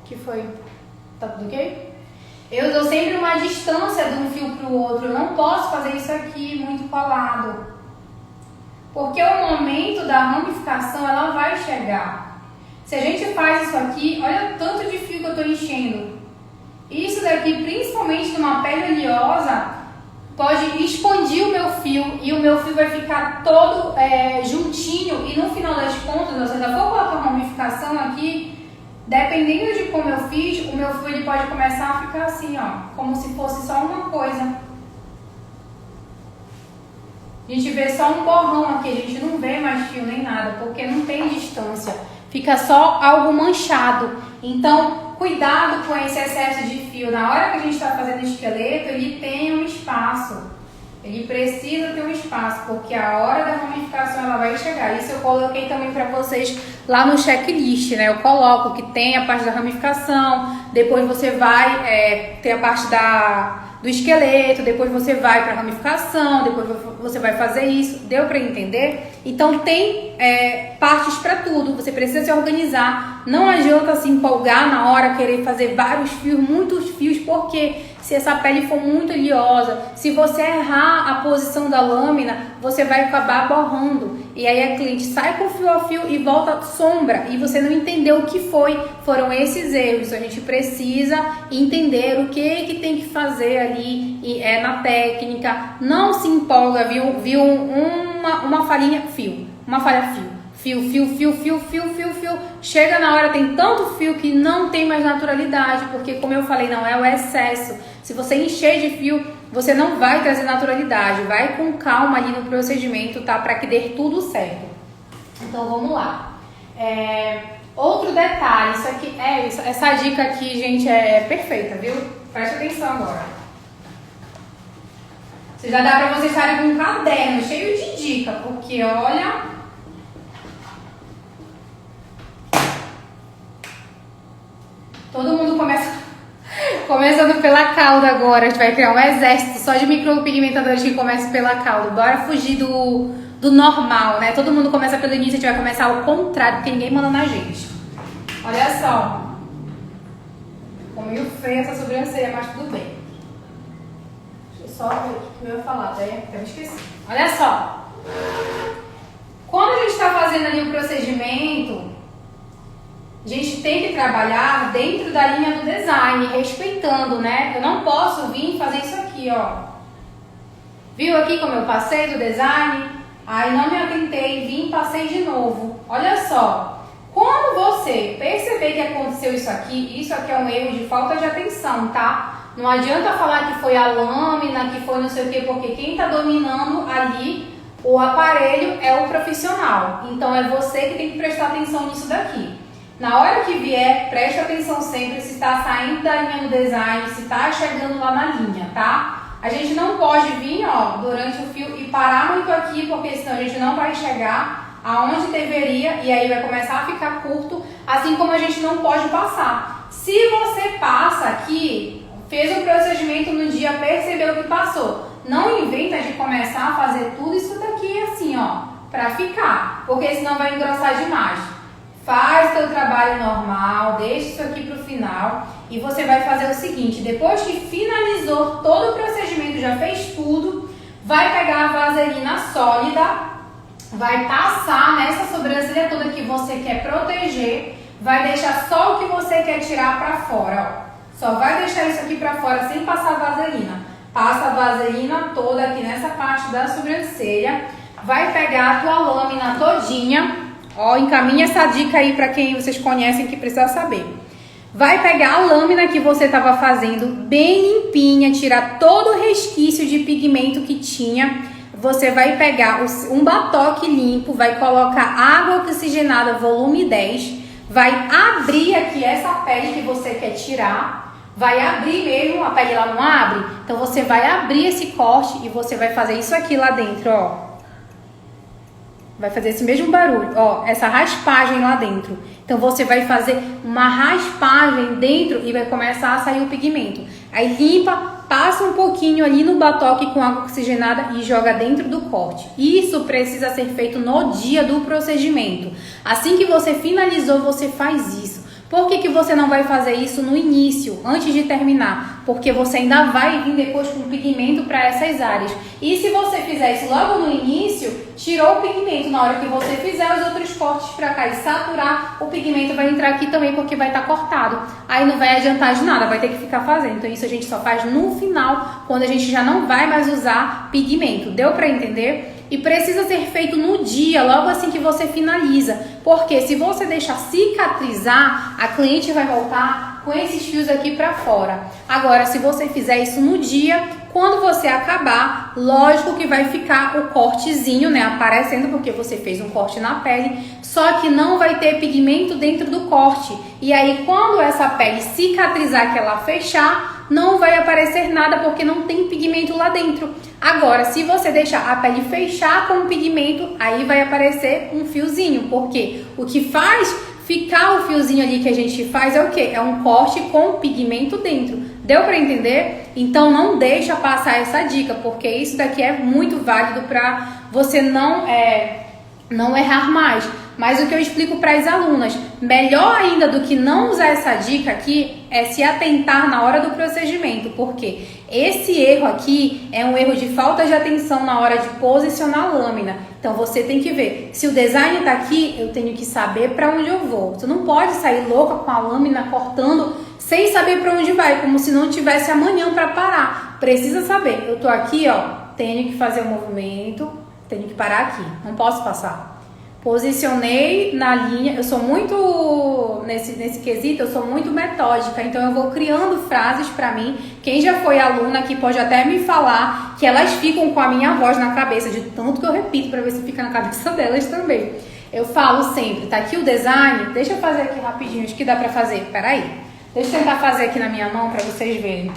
Que foi? Tá tudo ok? Eu dou sempre uma distância de um fio para o outro, eu não posso fazer isso aqui muito colado. Porque o momento da ramificação, ela vai chegar. Se a gente faz isso aqui, olha o tanto de fio que eu estou enchendo. Isso daqui, principalmente numa pele oleosa, pode expandir o meu fio e o meu fio vai ficar todo juntinho. E no final das contas, se eu ainda for colocar uma ramificação aqui, dependendo de como eu fiz, o meu fio ele pode começar a ficar assim, ó, como se fosse só uma coisa. A gente vê só um borrão aqui, a gente não vê mais fio nem nada, porque não tem distância. Fica só algo manchado. Então, cuidado com esse excesso de fio. Na hora que a gente está fazendo o esqueleto, ele tem um espaço. Ele precisa ter um espaço, porque a hora da ramificação ela vai chegar. Isso eu coloquei também para vocês lá no checklist, né? Eu coloco que tem a parte da ramificação, depois você vai ter a parte do esqueleto, depois você vai para a ramificação, depois você vai fazer isso. Deu para entender? Então tem partes para tudo, você precisa se organizar. Não adianta se empolgar na hora, querer fazer vários fios, muitos fios, porque se essa pele for muito oleosa, se você errar a posição da lâmina, você vai acabar borrando. E aí a cliente sai com fio a fio e volta sombra. E você não entendeu o que foi. Foram esses erros. A gente precisa entender o que tem que fazer ali na técnica. Não se empolga, viu uma farinha, fio. Uma falha, fio. Fio. Chega na hora, tem tanto fio que não tem mais naturalidade, porque como eu falei, não é o excesso. Se você encher de fio, você não vai trazer naturalidade. Vai com calma ali no procedimento, tá? Para que dê tudo certo. Então vamos lá. Outro detalhe, essa dica aqui, gente, é perfeita, viu? Presta atenção agora. Já dá para vocês estarem com um caderno cheio de dica, porque olha... Todo mundo começando pela cauda agora. A gente vai criar um exército só de micropigmentadores que começam pela cauda. Bora fugir do normal, né? Todo mundo começa pelo início, a gente vai começar ao contrário, porque ninguém manda na gente. Olha só. Ficou meio feia essa sobrancelha, mas tudo bem. Deixa eu só ver o que eu ia falar, até me esqueci. Olha só. Quando a gente está fazendo ali o procedimento... A gente tem que trabalhar dentro da linha do design, respeitando, né? Eu não posso vir fazer isso aqui, ó. Viu aqui como eu passei do design? Aí não me atentei, vim e passei de novo. Olha só. Quando você perceber que aconteceu isso aqui é um erro de falta de atenção, tá? Não adianta falar que foi a lâmina, que foi não sei o quê, porque quem tá dominando ali o aparelho é o profissional. Então é você que tem que prestar atenção nisso daqui. Na hora que vier, preste atenção sempre se está saindo da linha do design, se está chegando lá na linha, tá? A gente não pode vir, ó, durante o fio e parar muito aqui, porque senão a gente não vai chegar aonde deveria e aí vai começar a ficar curto, assim como a gente não pode passar. Se você passa aqui, fez o procedimento no dia, percebeu que passou, não inventa de começar a fazer tudo isso daqui assim, ó, pra ficar, porque senão vai engrossar demais. Faz o teu trabalho normal, deixa isso aqui pro final e você vai fazer o seguinte, depois que finalizou todo o procedimento, já fez tudo, vai pegar a vaselina sólida, vai passar nessa sobrancelha toda que você quer proteger, vai deixar só o que você quer tirar pra fora, ó. Só vai deixar isso aqui pra fora sem passar vaselina. Passa a vaselina toda aqui nessa parte da sobrancelha, vai pegar a tua lâmina todinha. Ó, encaminha essa dica aí para quem vocês conhecem que precisa saber. Vai pegar a lâmina que você estava fazendo bem limpinha, tirar todo o resquício de pigmento que tinha. Você vai pegar um batoque limpo, vai colocar água oxigenada volume 10, vai abrir aqui essa pele que você quer tirar, vai abrir mesmo, a pele lá não abre, então você vai abrir esse corte e você vai fazer isso aqui lá dentro, ó. Vai fazer esse mesmo barulho, ó, essa raspagem lá dentro. Então você vai fazer uma raspagem dentro e vai começar a sair o pigmento. Aí limpa, passa um pouquinho ali no batoque com água oxigenada e joga dentro do corte. Isso precisa ser feito no dia do procedimento. Assim que você finalizou, você faz isso. Por que você não vai fazer isso no início, antes de terminar? Porque você ainda vai vir depois com pigmento para essas áreas. E se você fizer isso logo no início, tirou o pigmento. Na hora que você fizer os outros cortes para cá e saturar, o pigmento vai entrar aqui também porque vai estar cortado. Aí não vai adiantar de nada, vai ter que ficar fazendo. Então isso a gente só faz no final, quando a gente já não vai mais usar pigmento. Deu para entender? E precisa ser feito no dia, logo assim que você finaliza. Porque se você deixar cicatrizar, a cliente vai voltar com esses fios aqui pra fora. Agora, se você fizer isso no dia, quando você acabar, lógico que vai ficar o cortezinho, né, aparecendo, porque você fez um corte na pele, só que não vai ter pigmento dentro do corte. E aí, quando essa pele cicatrizar, que ela fechar, não vai aparecer nada, porque não tem pigmento lá dentro. Agora, se você deixar a pele fechar com o pigmento, aí vai aparecer um fiozinho, porque o que faz ficar o fiozinho ali que a gente faz é o quê? É um corte com pigmento dentro. Deu para entender? Então não deixa passar essa dica, porque isso daqui é muito válido para você não errar mais. Mas o que eu explico para as alunas, melhor ainda do que não usar essa dica aqui, é se atentar na hora do procedimento, porque esse erro aqui é um erro de falta de atenção na hora de posicionar a lâmina. Então você tem que ver, se o design tá aqui, eu tenho que saber para onde eu vou. Você não pode sair louca com a lâmina cortando sem saber para onde vai, como se não tivesse amanhã para parar. Precisa saber, eu tô aqui, ó, tenho que fazer o movimento, tenho que parar aqui, não posso passar. Posicionei na linha, eu sou muito, nesse quesito, eu sou muito metódica, então eu vou criando frases pra mim. Quem já foi aluna aqui pode até me falar que elas ficam com a minha voz na cabeça, de tanto que eu repito pra ver se fica na cabeça delas também. Eu falo sempre, tá aqui o design, deixa eu fazer aqui rapidinho, acho que dá pra fazer, peraí. Deixa eu tentar fazer aqui na minha mão pra vocês verem.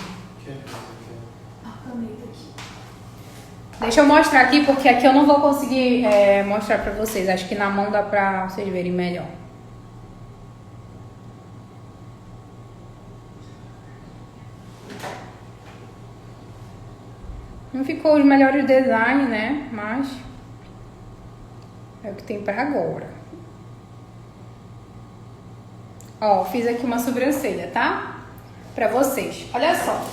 Deixa eu mostrar aqui, porque aqui eu não vou conseguir mostrar pra vocês. Acho que na mão dá pra vocês verem melhor. Não ficou os melhores designs, né? Mas é o que tem pra agora. Ó, fiz aqui uma sobrancelha, tá? Pra vocês. Olha só.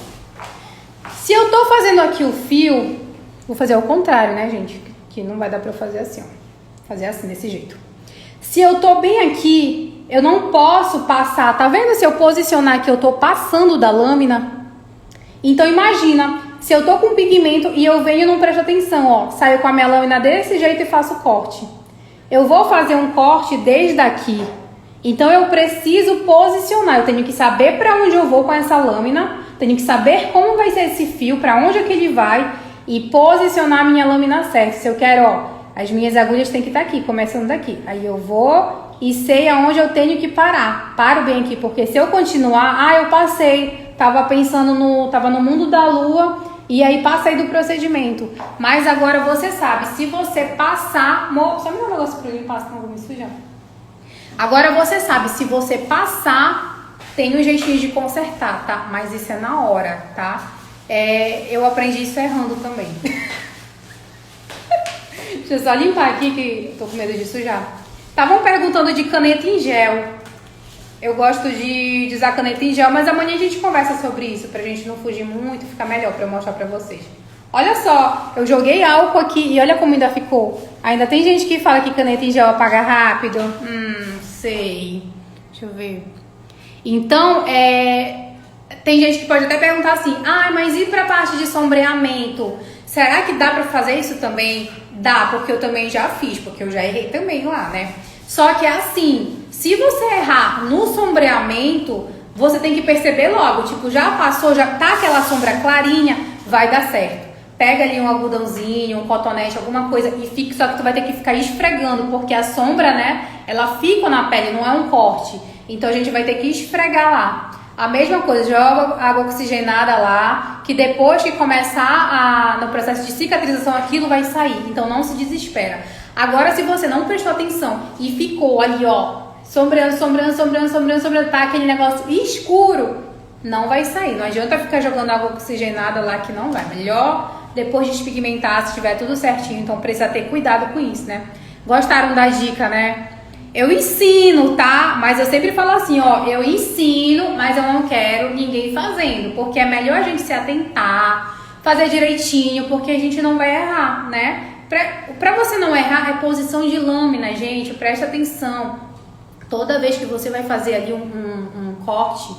Se eu tô fazendo aqui o fio... Vou fazer ao contrário, né, gente? Que não vai dar pra eu fazer assim, ó. Fazer assim, desse jeito. Se eu tô bem aqui, eu não posso passar. Tá vendo? Se eu posicionar aqui, eu tô passando da lâmina. Então, imagina, se eu tô com pigmento e eu venho e não presto atenção, ó. Saio com a minha lâmina desse jeito e faço corte. Eu vou fazer um corte desde aqui. Então, eu preciso posicionar. Eu tenho que saber pra onde eu vou com essa lâmina. Tenho que saber como vai ser esse fio, pra onde é que ele vai. E posicionar a minha lâmina certa. Se eu quero, ó, as minhas agulhas tem que estar aqui, começando daqui. Aí eu vou e sei aonde eu tenho que parar. Paro bem aqui, porque se eu continuar, eu passei. Tava pensando tava no mundo da lua e aí passei do procedimento. Mas agora você sabe, se você passar... Só me dá um negócio pra eu limpar, senão eu vou me sujar. Agora você sabe, se você passar, tem um jeitinho de consertar, tá? Mas isso é na hora, tá? Eu aprendi isso errando também. Deixa eu só limpar aqui que tô com medo de sujar. Estavam perguntando de caneta em gel. Eu gosto de usar caneta em gel, mas amanhã a gente conversa sobre isso, pra gente não fugir muito, ficar melhor pra eu mostrar pra vocês. Olha só, eu joguei álcool aqui e olha como ainda ficou. Ainda tem gente que fala que caneta em gel apaga rápido. Sei. Deixa eu ver. Então, tem gente que pode até perguntar assim, mas e pra parte de sombreamento? Será que dá pra fazer isso também? Dá, porque eu também já fiz, porque eu já errei também lá, né? Só que assim, se você errar no sombreamento, você tem que perceber logo, tipo, já passou, já tá aquela sombra clarinha, vai dar certo. Pega ali um algodãozinho, um cotonete, alguma coisa e fica, só que tu vai ter que ficar esfregando, porque a sombra, né, ela fica na pele, não é um corte. Então a gente vai ter que esfregar lá. A mesma coisa, joga água oxigenada lá, que depois que começar no processo de cicatrização, aquilo vai sair. Então não se desespera. Agora, se você não prestou atenção e ficou ali, ó, sombreando, tá aquele negócio escuro, não vai sair. Não adianta ficar jogando água oxigenada lá que não vai. Melhor depois despigmentar, se tiver tudo certinho. Então precisa ter cuidado com isso, né? Gostaram da dica, né? Eu ensino, tá? Mas eu sempre falo assim, ó, eu ensino, mas eu não quero ninguém fazendo, porque é melhor a gente se atentar, fazer direitinho, porque a gente não vai errar, né? Pra você não errar, é posição de lâmina, gente, presta atenção. Toda vez que você vai fazer ali um corte,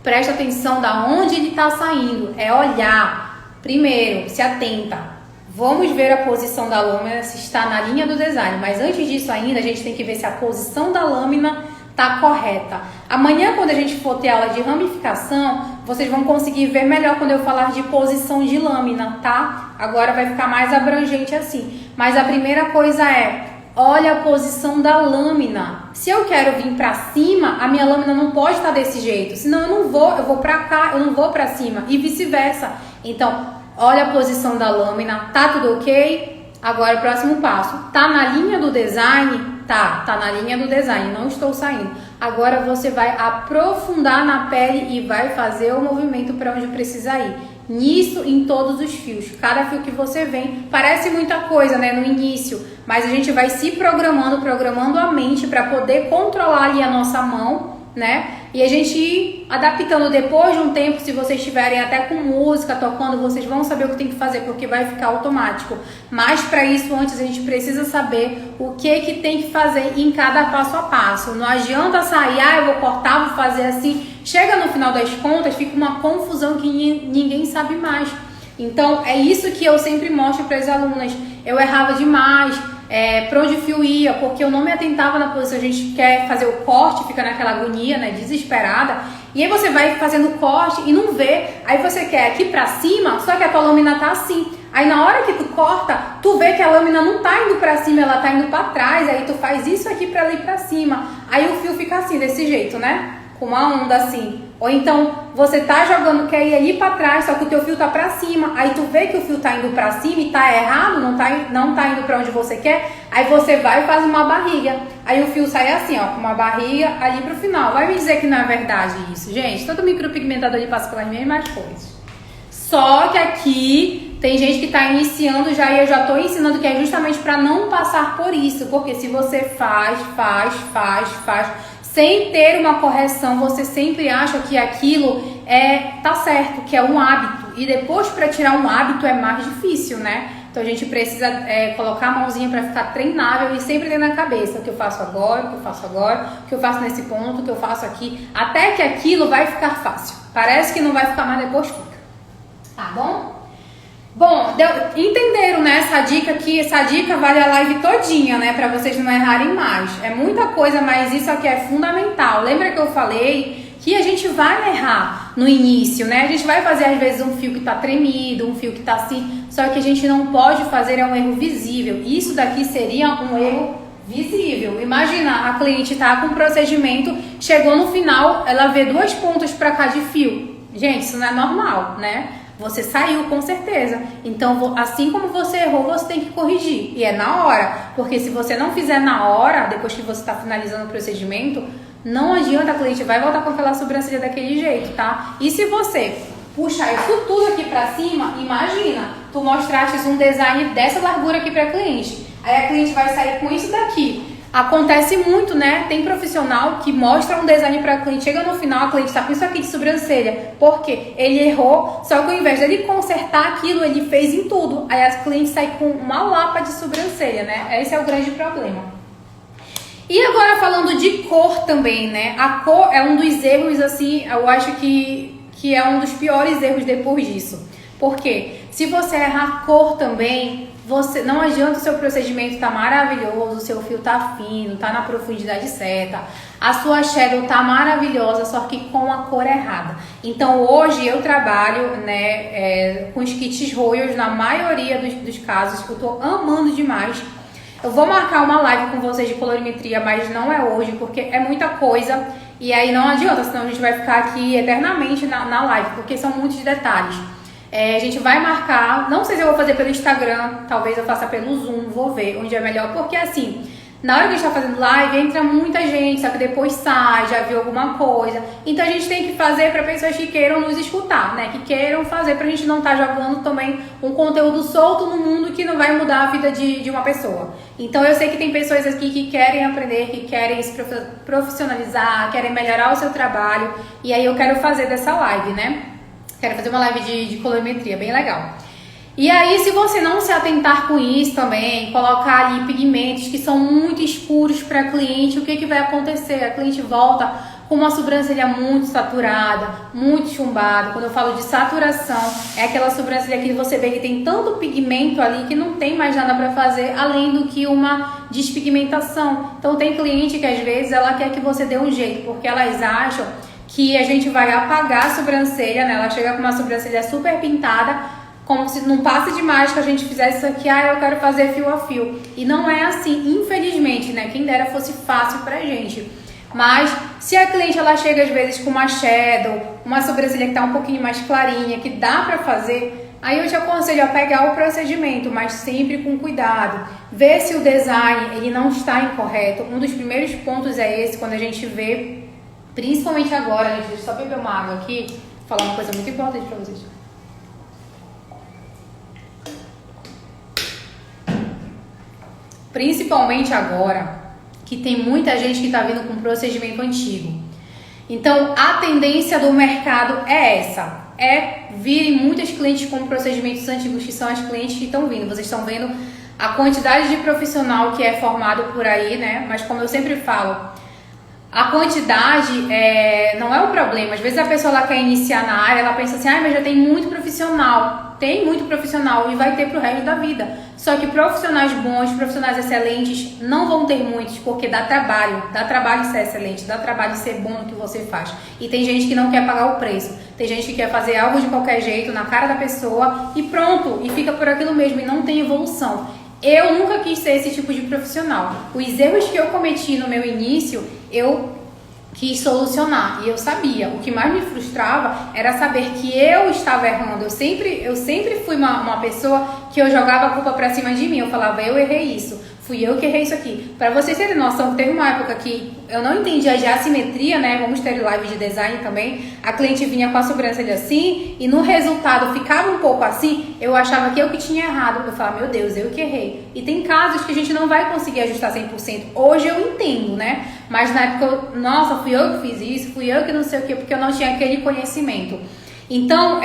presta atenção da onde ele tá saindo, é olhar. Primeiro, se atenta. Vamos ver a posição da lâmina, se está na linha do design. Mas antes disso ainda, a gente tem que ver se a posição da lâmina está correta. Amanhã, quando a gente for ter aula de ramificação, vocês vão conseguir ver melhor quando eu falar de posição de lâmina, tá? Agora vai ficar mais abrangente assim. Mas a primeira coisa olha a posição da lâmina. Se eu quero vir para cima, a minha lâmina não pode estar desse jeito. Senão eu vou para cá, eu não vou para cima. E vice-versa. Então... olha a posição da lâmina, tá tudo ok? Agora o próximo passo, tá na linha do design? Tá na linha do design, não estou saindo. Agora você vai aprofundar na pele e vai fazer o movimento para onde precisa ir. Nisso, em todos os fios, cada fio que você vem, parece muita coisa, né, no início, mas a gente vai se programando a mente para poder controlar ali a nossa mão né? E a gente ir adaptando depois de um tempo, se vocês estiverem até com música tocando, vocês vão saber o que tem que fazer, porque vai ficar automático. Mas para isso, antes a gente precisa saber o que tem que fazer em cada passo a passo. Não adianta sair, eu vou cortar, vou fazer assim. Chega no final das contas, fica uma confusão que ninguém sabe mais. Então, é isso que eu sempre mostro para as alunas. Eu errava demais. Para onde o fio ia, porque eu não me atentava na posição. A gente quer fazer o corte, fica naquela agonia, né, desesperada, e aí você vai fazendo o corte e não vê, aí você quer aqui pra cima, só que a tua lâmina tá assim, aí na hora que tu corta, tu vê que a lâmina não tá indo pra cima, ela tá indo pra trás, aí tu faz isso aqui pra ali pra cima, aí o fio fica assim, desse jeito, né, com uma onda assim. Ou então você tá jogando, quer ir ali pra trás, só que o teu fio tá pra cima. Aí tu vê que o fio tá indo pra cima e tá errado, não tá indo pra onde você quer. Aí você vai e faz uma barriga. Aí o fio sai assim, ó, com uma barriga ali pro final. Vai me dizer que não é verdade isso, gente? Todo micropigmentador ele passa pelas mesmas coisas. Só que aqui tem gente que tá iniciando já, e eu já tô ensinando que é justamente pra não passar por isso. Porque se você faz sem ter uma correção, você sempre acha que aquilo tá certo, que é um hábito. E depois, para tirar um hábito, é mais difícil, né? Então a gente precisa colocar a mãozinha para ficar treinável e sempre ter na cabeça o que eu faço agora, o que eu faço agora, o que eu faço nesse ponto, o que eu faço aqui, até que aquilo vai ficar fácil. Parece que não vai ficar, mas depois fica. Tá bom? Bom, entenderam, né, essa dica aqui? Essa dica vale a live todinha, né, pra vocês não errarem mais. É muita coisa, mas isso aqui é fundamental. Lembra que eu falei que a gente vai errar no início, né? A gente vai fazer às vezes um fio que tá tremido, um fio que tá assim, só que a gente não pode fazer um erro visível. Isso daqui seria um erro visível. Imagina, a cliente tá com um procedimento, chegou no final, ela vê 2 pontas pra cá de fio. Gente, isso não é normal, né? Você saiu com certeza. Então, assim como você errou, você tem que corrigir. E é na hora. Porque se você não fizer na hora, depois que você está finalizando o procedimento, não adianta, a cliente vai voltar com aquela sobrancelha daquele jeito, tá? E se você puxar isso tudo aqui pra cima, imagina, tu mostraste um design dessa largura aqui pra cliente. Aí a cliente vai sair com isso daqui. Acontece muito, né? Tem profissional que mostra um design para cliente, chega no final, a cliente tá com isso aqui de sobrancelha, porque ele errou, só que ao invés dele consertar aquilo, ele fez em tudo. Aí a cliente sai com uma lapa de sobrancelha, né? Esse é o grande problema. E agora falando de cor também, né? A cor é um dos erros, assim, eu acho que é um dos piores erros depois disso. Porque se você errar cor também, não adianta o seu procedimento tá maravilhoso, o seu fio tá fino, tá na profundidade certa, a sua shadow tá maravilhosa, só que com a cor errada. Então hoje eu trabalho, né, com os kits Royals na maioria dos casos, que eu tô amando demais. Eu vou marcar uma live com vocês de colorimetria, mas não é hoje, porque é muita coisa e aí não adianta, senão a gente vai ficar aqui eternamente na live, porque são muitos detalhes. A gente vai marcar, não sei se eu vou fazer pelo Instagram, talvez eu faça pelo Zoom, vou ver onde é melhor, porque assim, na hora que a gente tá fazendo live, entra muita gente, só que depois sai, já viu alguma coisa, então a gente tem que fazer para pessoas que queiram nos escutar, né, que queiram fazer pra gente não estar jogando também um conteúdo solto no mundo que não vai mudar a vida de uma pessoa. Então eu sei que tem pessoas aqui que querem aprender, que querem se profissionalizar, querem melhorar o seu trabalho, e aí eu quero fazer dessa live, né. Quero fazer uma live de colorimetria, bem legal. E aí, se você não se atentar com isso também, colocar ali pigmentos que são muito escuros para cliente, o que vai acontecer? A cliente volta com uma sobrancelha muito saturada, muito chumbada. Quando eu falo de saturação, é aquela sobrancelha que você vê que tem tanto pigmento ali que não tem mais nada para fazer, além do que uma despigmentação. Então, tem cliente que às vezes ela quer que você dê um jeito, porque elas acham que a gente vai apagar a sobrancelha, né? Ela chega com uma sobrancelha super pintada, como se num passe de mágica a gente fizesse isso aqui, eu quero fazer fio a fio. E não é assim, infelizmente, né? Quem dera fosse fácil pra gente. Mas se a cliente ela chega às vezes com uma shadow, uma sobrancelha que tá um pouquinho mais clarinha, que dá pra fazer, aí eu te aconselho a pegar o procedimento, mas sempre com cuidado. Ver se o design ele não está incorreto. Um dos primeiros pontos é esse, quando a gente vê, principalmente agora, gente, deixa eu só beber uma água aqui, vou falar uma coisa muito importante pra vocês. Principalmente agora, que tem muita gente que tá vindo com procedimento antigo. Então, a tendência do mercado é essa. Virem muitas clientes com procedimentos antigos, que são as clientes que estão vindo. Vocês estão vendo a quantidade de profissional que é formado por aí, né? Mas como eu sempre falo, a quantidade não é o problema. Às vezes a pessoa ela quer iniciar na área, ela pensa assim, mas já tem muito profissional. Tem muito profissional e vai ter pro resto da vida. Só que profissionais bons, profissionais excelentes, não vão ter muitos, porque dá trabalho ser excelente, dá trabalho ser bom no que você faz. E tem gente que não quer pagar o preço. Tem gente que quer fazer algo de qualquer jeito, na cara da pessoa, e pronto, e fica por aquilo mesmo, e não tem evolução. Eu nunca quis ser esse tipo de profissional. Os erros que eu cometi no meu início, eu quis solucionar. E eu sabia. O que mais me frustrava era saber que eu estava errando. Eu sempre fui uma pessoa que eu jogava a culpa pra cima de mim. Eu falava, eu errei isso. Fui eu que errei isso aqui. Pra vocês terem noção, teve uma época que eu não entendia a assimetria, né? Vamos ter live de design também. A cliente vinha com a sobrancelha assim e no resultado ficava um pouco assim. Eu achava que eu que tinha errado. Eu falava, meu Deus, eu que errei. E tem casos que a gente não vai conseguir ajustar 100%. Hoje eu entendo, né? Mas na época, nossa, fui eu que fiz isso, fui eu que não sei o que, porque eu não tinha aquele conhecimento. Então,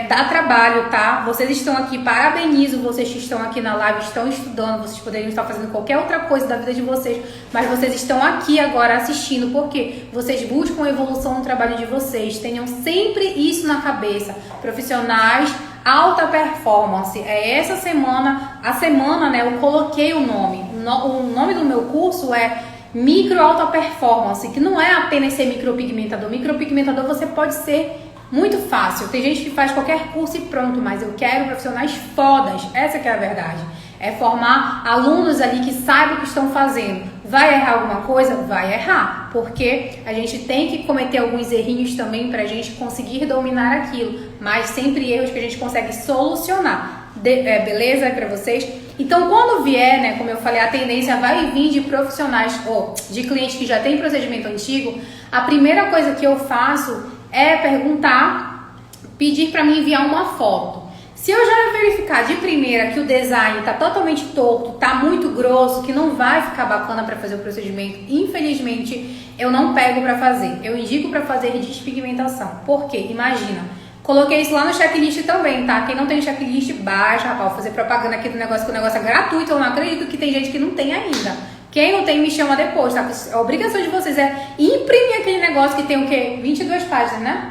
dá trabalho, tá? Vocês estão aqui, parabenizo vocês que estão aqui na live, estão estudando, vocês poderiam estar fazendo qualquer outra coisa da vida de vocês, mas vocês estão aqui agora assistindo, porque vocês buscam evolução no trabalho de vocês, tenham sempre isso na cabeça. Profissionais, alta performance. Essa semana, né, eu coloquei o nome. O nome do meu curso é Micro Alta Performance, que não é apenas ser micropigmentador. Micropigmentador você pode ser muito fácil. Tem gente que faz qualquer curso e pronto, mas eu quero profissionais fodas. Essa que é a verdade. É formar alunos ali que saibam o que estão fazendo. Vai errar alguma coisa? Vai errar. Porque a gente tem que cometer alguns errinhos também pra gente conseguir dominar aquilo. Mas sempre erros que a gente consegue solucionar. Beleza pra vocês? Então, quando vier, né, como eu falei, a tendência vai vir de profissionais ou de clientes que já têm procedimento antigo. A primeira coisa que eu faço é perguntar, pedir para mim enviar uma foto. Se eu já verificar de primeira que o design está totalmente torto, está muito grosso, que não vai ficar bacana para fazer o procedimento, infelizmente eu não pego para fazer. Eu indico para fazer despigmentação. Por quê? Imagina, coloquei isso lá no checklist também, tá? Quem não tem checklist, baixa, rapaz, vou fazer propaganda aqui do negócio, que o negócio é gratuito, eu não acredito que tem gente que não tem ainda. Quem não tem, me chama depois, tá? A obrigação de vocês é imprimir aquele negócio que tem o quê? 22 páginas, né?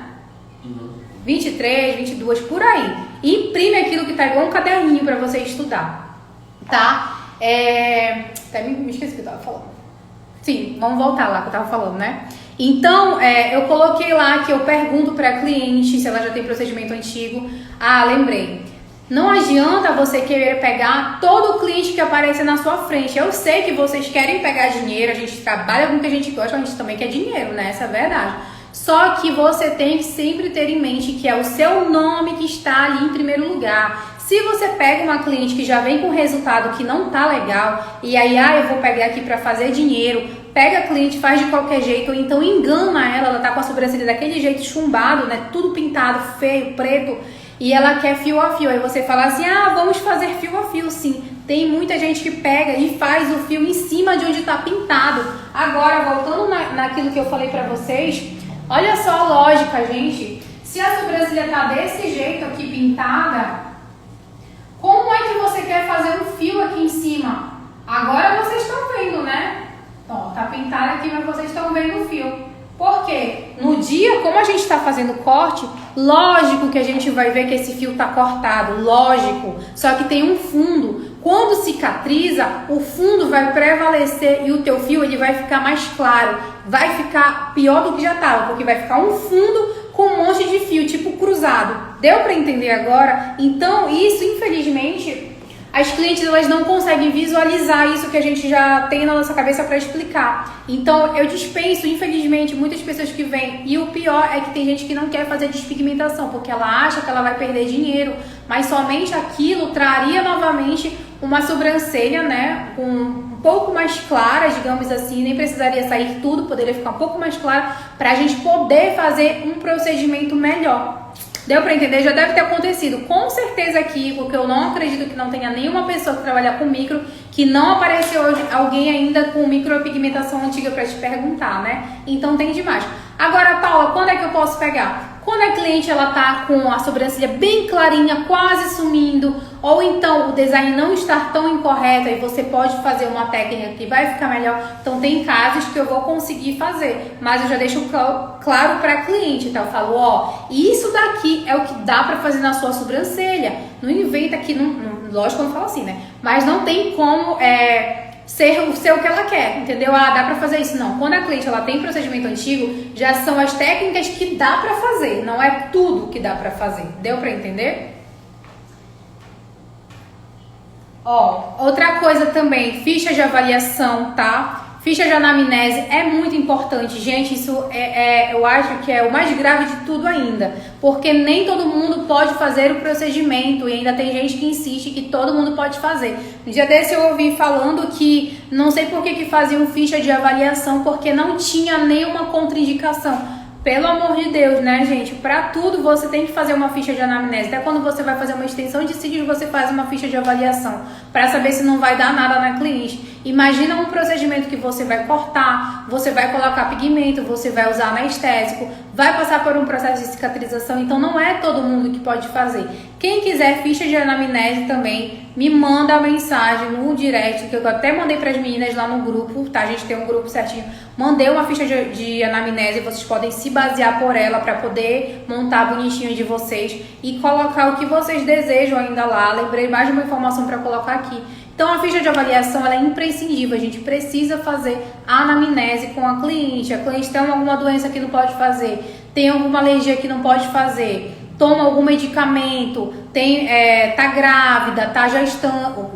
23, 22, por aí. Imprime aquilo que tá igual um caderninho pra você estudar, tá? Até me esqueci o que eu tava falando. Sim, vamos voltar lá que eu tava falando, né? Então, eu coloquei lá que eu pergunto pra cliente se ela já tem procedimento antigo. Ah, lembrei. Não adianta você querer pegar todo o cliente que aparecer na sua frente. Eu sei que vocês querem pegar dinheiro, a gente trabalha com o que a gente gosta, mas a gente também quer dinheiro, né? Essa é a verdade. Só que você tem que sempre ter em mente que é o seu nome que está ali em primeiro lugar. Se você pega uma cliente que já vem com resultado que não tá legal, e aí, eu vou pegar aqui para fazer dinheiro, pega a cliente, faz de qualquer jeito, ou então engana ela tá com a sobrancelha daquele jeito chumbado, né? Tudo pintado, feio, preto, e ela quer fio a fio. Aí você fala assim, vamos fazer fio a fio, sim. Tem muita gente que pega e faz o fio em cima de onde está pintado. Agora, voltando naquilo que eu falei pra vocês, olha só a lógica, gente. Se a sobrancelha tá desse jeito aqui pintada, como é que você quer fazer um fio aqui em cima? Agora vocês estão vendo, né? Ó, tá pintado aqui, mas vocês estão vendo o fio. Por quê? No dia, como a gente está fazendo corte, lógico que a gente vai ver que esse fio tá cortado, lógico. Só que tem um fundo. Quando cicatriza, o fundo vai prevalecer e o teu fio ele vai ficar mais claro. Vai ficar pior do que já estava, porque vai ficar um fundo com um monte de fio, tipo cruzado. Deu para entender agora? Então, isso, infelizmente, as clientes elas não conseguem visualizar isso que a gente já tem na nossa cabeça para explicar. Então, eu dispenso, infelizmente, muitas pessoas que vêm. E o pior é que tem gente que não quer fazer despigmentação, porque ela acha que ela vai perder dinheiro. Mas somente aquilo traria novamente uma sobrancelha, né, com um pouco mais clara, digamos assim. Nem precisaria sair tudo, poderia ficar um pouco mais clara para a gente poder fazer um procedimento melhor. Deu pra entender? Já deve ter acontecido. Com certeza aqui, porque eu não acredito que não tenha nenhuma pessoa que trabalha com micro que que não apareceu hoje alguém ainda com micropigmentação antiga para te perguntar, né? Então tem demais. Agora, Paula, quando é que eu posso pegar? Quando a cliente ela tá com a sobrancelha bem clarinha, quase sumindo, ou então o design não está tão incorreto e você pode fazer uma técnica que vai ficar melhor. Então tem casos que eu vou conseguir fazer, mas eu já deixo claro para a cliente, tá? Eu falo, ó, isso daqui é o que dá para fazer na sua sobrancelha. Não inventa que, lógico que eu não falo assim, né? Mas não tem como ser o que ela quer, entendeu? Ah, dá pra fazer isso. Não, quando a cliente ela tem procedimento antigo, já são as técnicas que dá pra fazer, não é tudo que dá pra fazer. Deu pra entender? Ó, outra coisa também, ficha de avaliação, tá? Ficha de anamnese é muito importante, gente, isso eu acho que é o mais grave de tudo ainda, porque nem todo mundo pode fazer o procedimento e ainda tem gente que insiste que todo mundo pode fazer. No dia desse eu ouvi falando que não sei por que faziam ficha de avaliação, porque não tinha nenhuma contraindicação. Pelo amor de Deus, né, gente? Pra tudo você tem que fazer uma ficha de anamnese. Até quando você vai fazer uma extensão de cílios, você faz uma ficha de avaliação para saber se não vai dar nada na cliente. Imagina um procedimento que você vai cortar, você vai colocar pigmento, você vai usar anestésico, vai passar por um processo de cicatrização. Então não é todo mundo que pode fazer. Quem quiser ficha de anamnese também, me manda a mensagem no direct, que eu até mandei para as meninas lá no grupo, tá? A gente tem um grupo certinho. Mandei uma ficha de anamnese, vocês podem se basear por ela para poder montar bonitinho de vocês e colocar o que vocês desejam ainda lá. Lembrei mais de uma informação para colocar aqui. Então a ficha de avaliação ela é imprescindível, a gente precisa fazer a anamnese com a cliente tem alguma doença que não pode fazer, tem alguma alergia que não pode fazer, toma algum medicamento, tá grávida, tá gestando,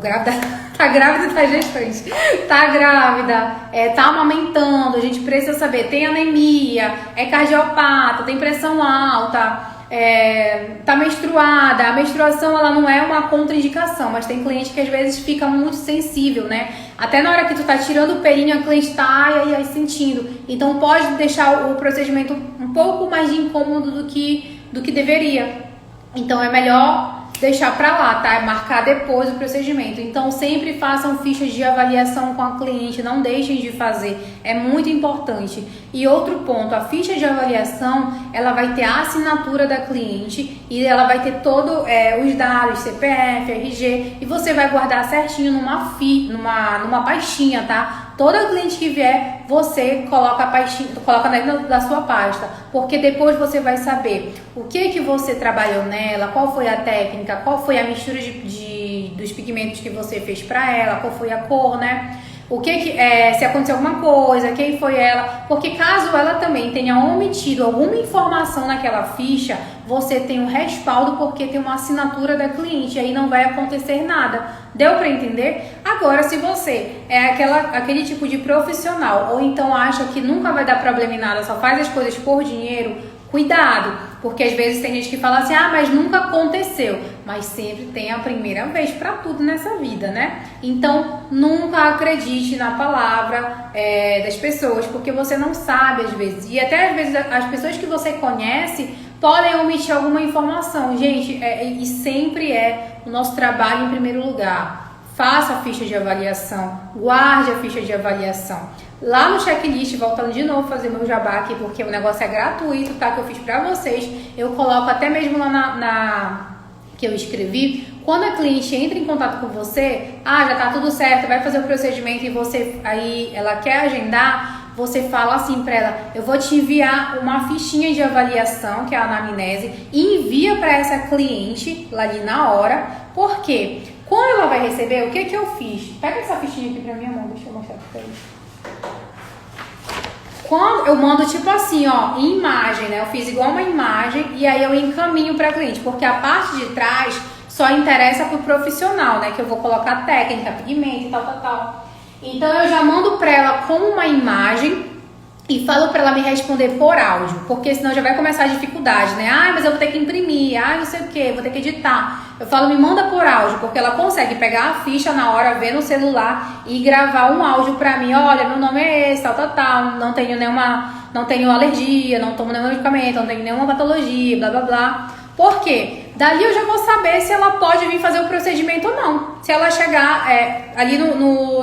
tá grávida, tá gestante, tá grávida, tá amamentando, a gente precisa saber, tem anemia, é cardiopata, tem pressão alta, tá menstruada. A menstruação ela não é uma contraindicação, mas tem cliente que às vezes fica muito sensível, né? Até na hora que tu tá tirando o pelinho, a cliente tá ai, sentindo. Então pode deixar o procedimento um pouco mais de incômodo do que deveria. Então é melhor deixar pra lá, tá? Marcar depois o procedimento. Então sempre façam fichas de avaliação com a cliente, não deixem de fazer, é muito importante. E outro ponto, a ficha de avaliação, ela vai ter a assinatura da cliente e ela vai ter todos os dados, CPF, RG, e você vai guardar certinho numa pastinha, tá? Toda cliente que vier, você coloca a pastinha, coloca dentro da sua pasta, porque depois você vai saber o que você trabalhou nela, qual foi a técnica, qual foi a mistura dos pigmentos que você fez pra ela, qual foi a cor, né? Se aconteceu alguma coisa, quem foi ela, porque caso ela também tenha omitido alguma informação naquela ficha, você tem um respaldo porque tem uma assinatura da cliente, aí não vai acontecer nada. Deu para entender? Agora, se você é aquele tipo de profissional ou então acha que nunca vai dar problema em nada, só faz as coisas por dinheiro, cuidado, porque às vezes tem gente que fala assim, mas nunca aconteceu, mas sempre tem a primeira vez para tudo nessa vida, né? Então, nunca acredite na palavra das pessoas, porque você não sabe às vezes, e até às vezes as pessoas que você conhece podem omitir alguma informação, gente, e sempre o nosso trabalho em primeiro lugar. Faça a ficha de avaliação, guarde a ficha de avaliação. Lá no checklist, voltando de novo fazer meu jabá aqui, porque o negócio é gratuito, tá? Que eu fiz pra vocês. Eu coloco até mesmo lá que eu escrevi. Quando a cliente entra em contato com você, já tá tudo certo, vai fazer o procedimento e ela quer agendar, você fala assim pra ela, eu vou te enviar uma fichinha de avaliação, que é a anamnese, e envia pra essa cliente lá ali na hora. Por quê? Quando ela vai receber, o que eu fiz? Pega essa fichinha aqui pra minha mão, deixa eu mostrar pra vocês. Quando eu mando tipo assim, em imagem, né? Eu fiz igual uma imagem e aí eu encaminho para cliente, porque a parte de trás só interessa pro profissional, né? Que eu vou colocar técnica, pigmento e tal. Então eu já mando para ela com uma imagem e falo para ela me responder por áudio, porque senão já vai começar a dificuldade, né? Mas eu vou ter que imprimir, não sei o que, vou ter que editar. Eu falo, me manda por áudio, porque ela consegue pegar a ficha na hora, ver no celular e gravar um áudio pra mim. Olha, meu nome é esse, tal, não tenho alergia, não tomo nenhum medicamento, não tenho nenhuma patologia, blá, blá, blá. Por quê? Dali eu já vou saber se ela pode vir fazer o procedimento ou não. Se ela chegar ali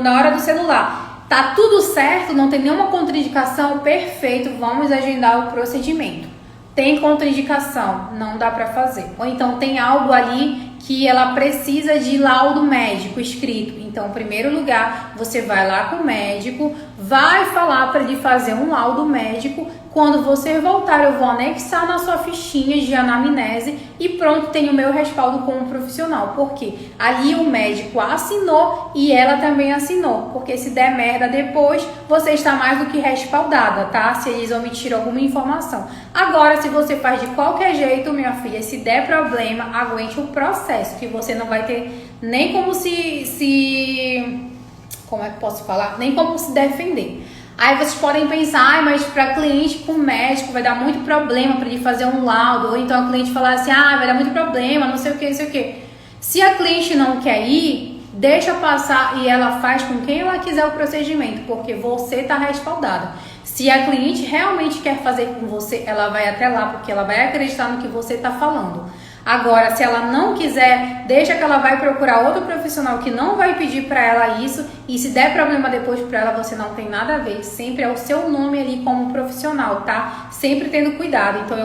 na hora do celular, tá tudo certo, não tem nenhuma contraindicação, perfeito, vamos agendar o procedimento. Tem contraindicação, não dá para fazer. Ou então tem algo ali que ela precisa de laudo médico escrito. Então, em primeiro lugar, você vai lá com o médico, vai falar para ele fazer um laudo médico. Quando você voltar, eu vou anexar na sua fichinha de anamnese e pronto, tem o meu respaldo como profissional. Porque ali o médico assinou e ela também assinou. Porque se der merda depois, você está mais do que respaldada, tá? Se eles omitiram alguma informação. Agora, se você faz de qualquer jeito, minha filha, se der problema, aguente o processo, que você não vai ter nem como como é que posso falar? Nem como se defender. Aí vocês podem pensar, mas para cliente com médico vai dar muito problema para ele fazer um laudo, ou então a cliente falar assim, vai dar muito problema, não sei o que, não sei o que. Se a cliente não quer ir, deixa passar e ela faz com quem ela quiser o procedimento, porque você está respaldada. Se a cliente realmente quer fazer com você, ela vai até lá, porque ela vai acreditar no que você está falando. Agora, se ela não quiser, deixa que ela vai procurar outro profissional que não vai pedir para ela isso. E se der problema depois para ela, você não tem nada a ver. Sempre é o seu nome ali como profissional, tá? Sempre tendo cuidado. Então,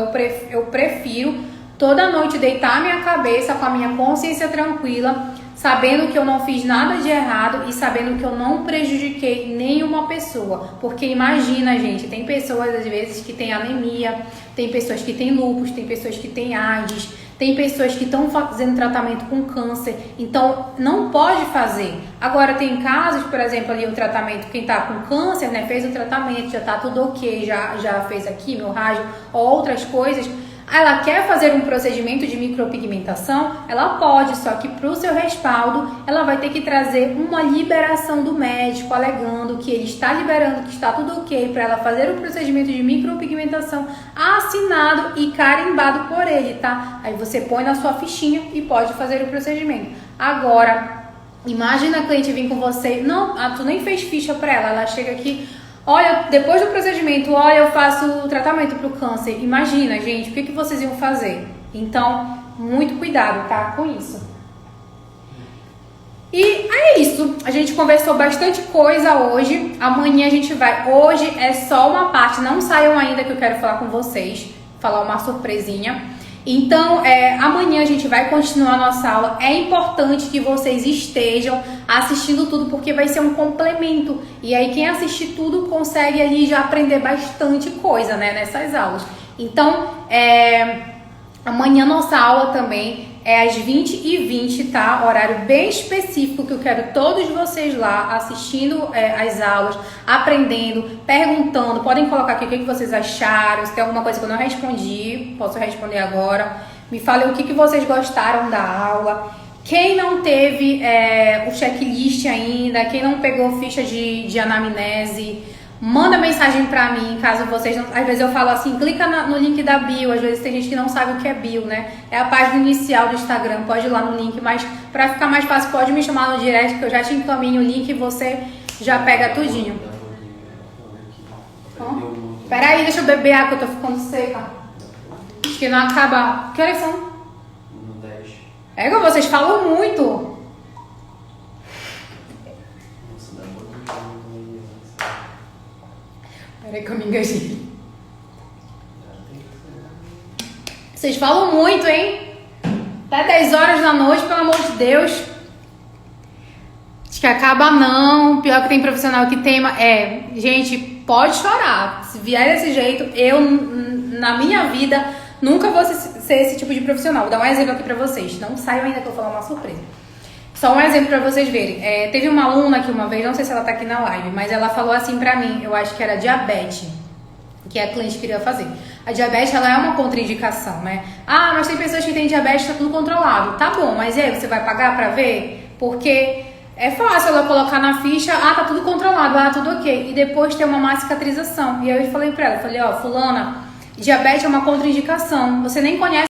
eu prefiro toda noite deitar minha cabeça com a minha consciência tranquila, sabendo que eu não fiz nada de errado e sabendo que eu não prejudiquei nenhuma pessoa. Porque imagina, gente, tem pessoas às vezes que têm anemia, tem pessoas que têm lúpus, tem pessoas que têm AIDS, tem pessoas que estão fazendo tratamento com câncer, então não pode fazer. Agora tem casos, por exemplo, ali o tratamento, quem está com câncer, né, fez o tratamento, já está tudo ok, já fez a quimio, rádio ou outras coisas. Ela quer fazer um procedimento de micropigmentação, ela pode, só que para o seu respaldo, ela vai ter que trazer uma liberação do médico, alegando que ele está liberando, que está tudo ok para ela fazer o procedimento de micropigmentação assinado e carimbado por ele, tá? Aí você põe na sua fichinha e pode fazer o procedimento. Agora, imagina a cliente vir com você, não, tu nem fez ficha para ela chega aqui... Olha, depois do procedimento, eu faço o tratamento para o câncer. Imagina, gente, o que vocês iam fazer? Então, muito cuidado, tá? Com isso. E é isso. A gente conversou bastante coisa hoje. Amanhã a gente vai... Hoje é só uma parte. Não saiam ainda que eu quero falar com vocês. Falar uma surpresinha. Então, amanhã a gente vai continuar a nossa aula. É importante que vocês estejam assistindo tudo, porque vai ser um complemento. E aí, quem assistir tudo consegue ali já aprender bastante coisa, né, nessas aulas. Então, amanhã nossa aula também é às 20h20, tá? Horário bem específico que eu quero todos vocês lá assistindo as aulas, aprendendo, perguntando. Podem colocar aqui o que vocês acharam, se tem alguma coisa que eu não respondi, posso responder agora. Me falem o que vocês gostaram da aula. Quem não teve o checklist ainda, quem não pegou ficha de anamnese, manda mensagem pra mim, caso vocês não... Às vezes eu falo assim, clica no link da bio. Às vezes tem gente que não sabe o que é bio, né? É a página inicial do Instagram, pode ir lá no link. Mas pra ficar mais fácil, pode me chamar no direct, que eu já te encaminho o link e você já pega tudinho. Peraí, deixa eu beber água, eu tô ficando seca. Acho que não acaba... Que horas são? 10. Vocês falam muito. Peraí que eu me engajei. Vocês falam muito, hein? Até 10 horas da noite, pelo amor de Deus. Acho que acaba não. Pior que tem profissional que tema. Gente, pode chorar. Se vier desse jeito, eu, na minha vida, nunca vou ser esse tipo de profissional. Vou dar um exemplo aqui pra vocês. Não saiam ainda que eu vou falar uma surpresa. Só um exemplo pra vocês verem. Teve uma aluna que uma vez, não sei se ela tá aqui na live, mas ela falou assim pra mim, eu acho que era diabetes, que a cliente queria fazer. A diabetes, ela é uma contraindicação, né? Mas tem pessoas que têm diabetes, tá tudo controlado. Tá bom, mas e aí, você vai pagar pra ver? Porque é fácil ela colocar na ficha, tá tudo controlado, tudo ok. E depois ter uma má cicatrização. E aí eu falei pra ela, fulana, diabetes é uma contraindicação. Você nem conhece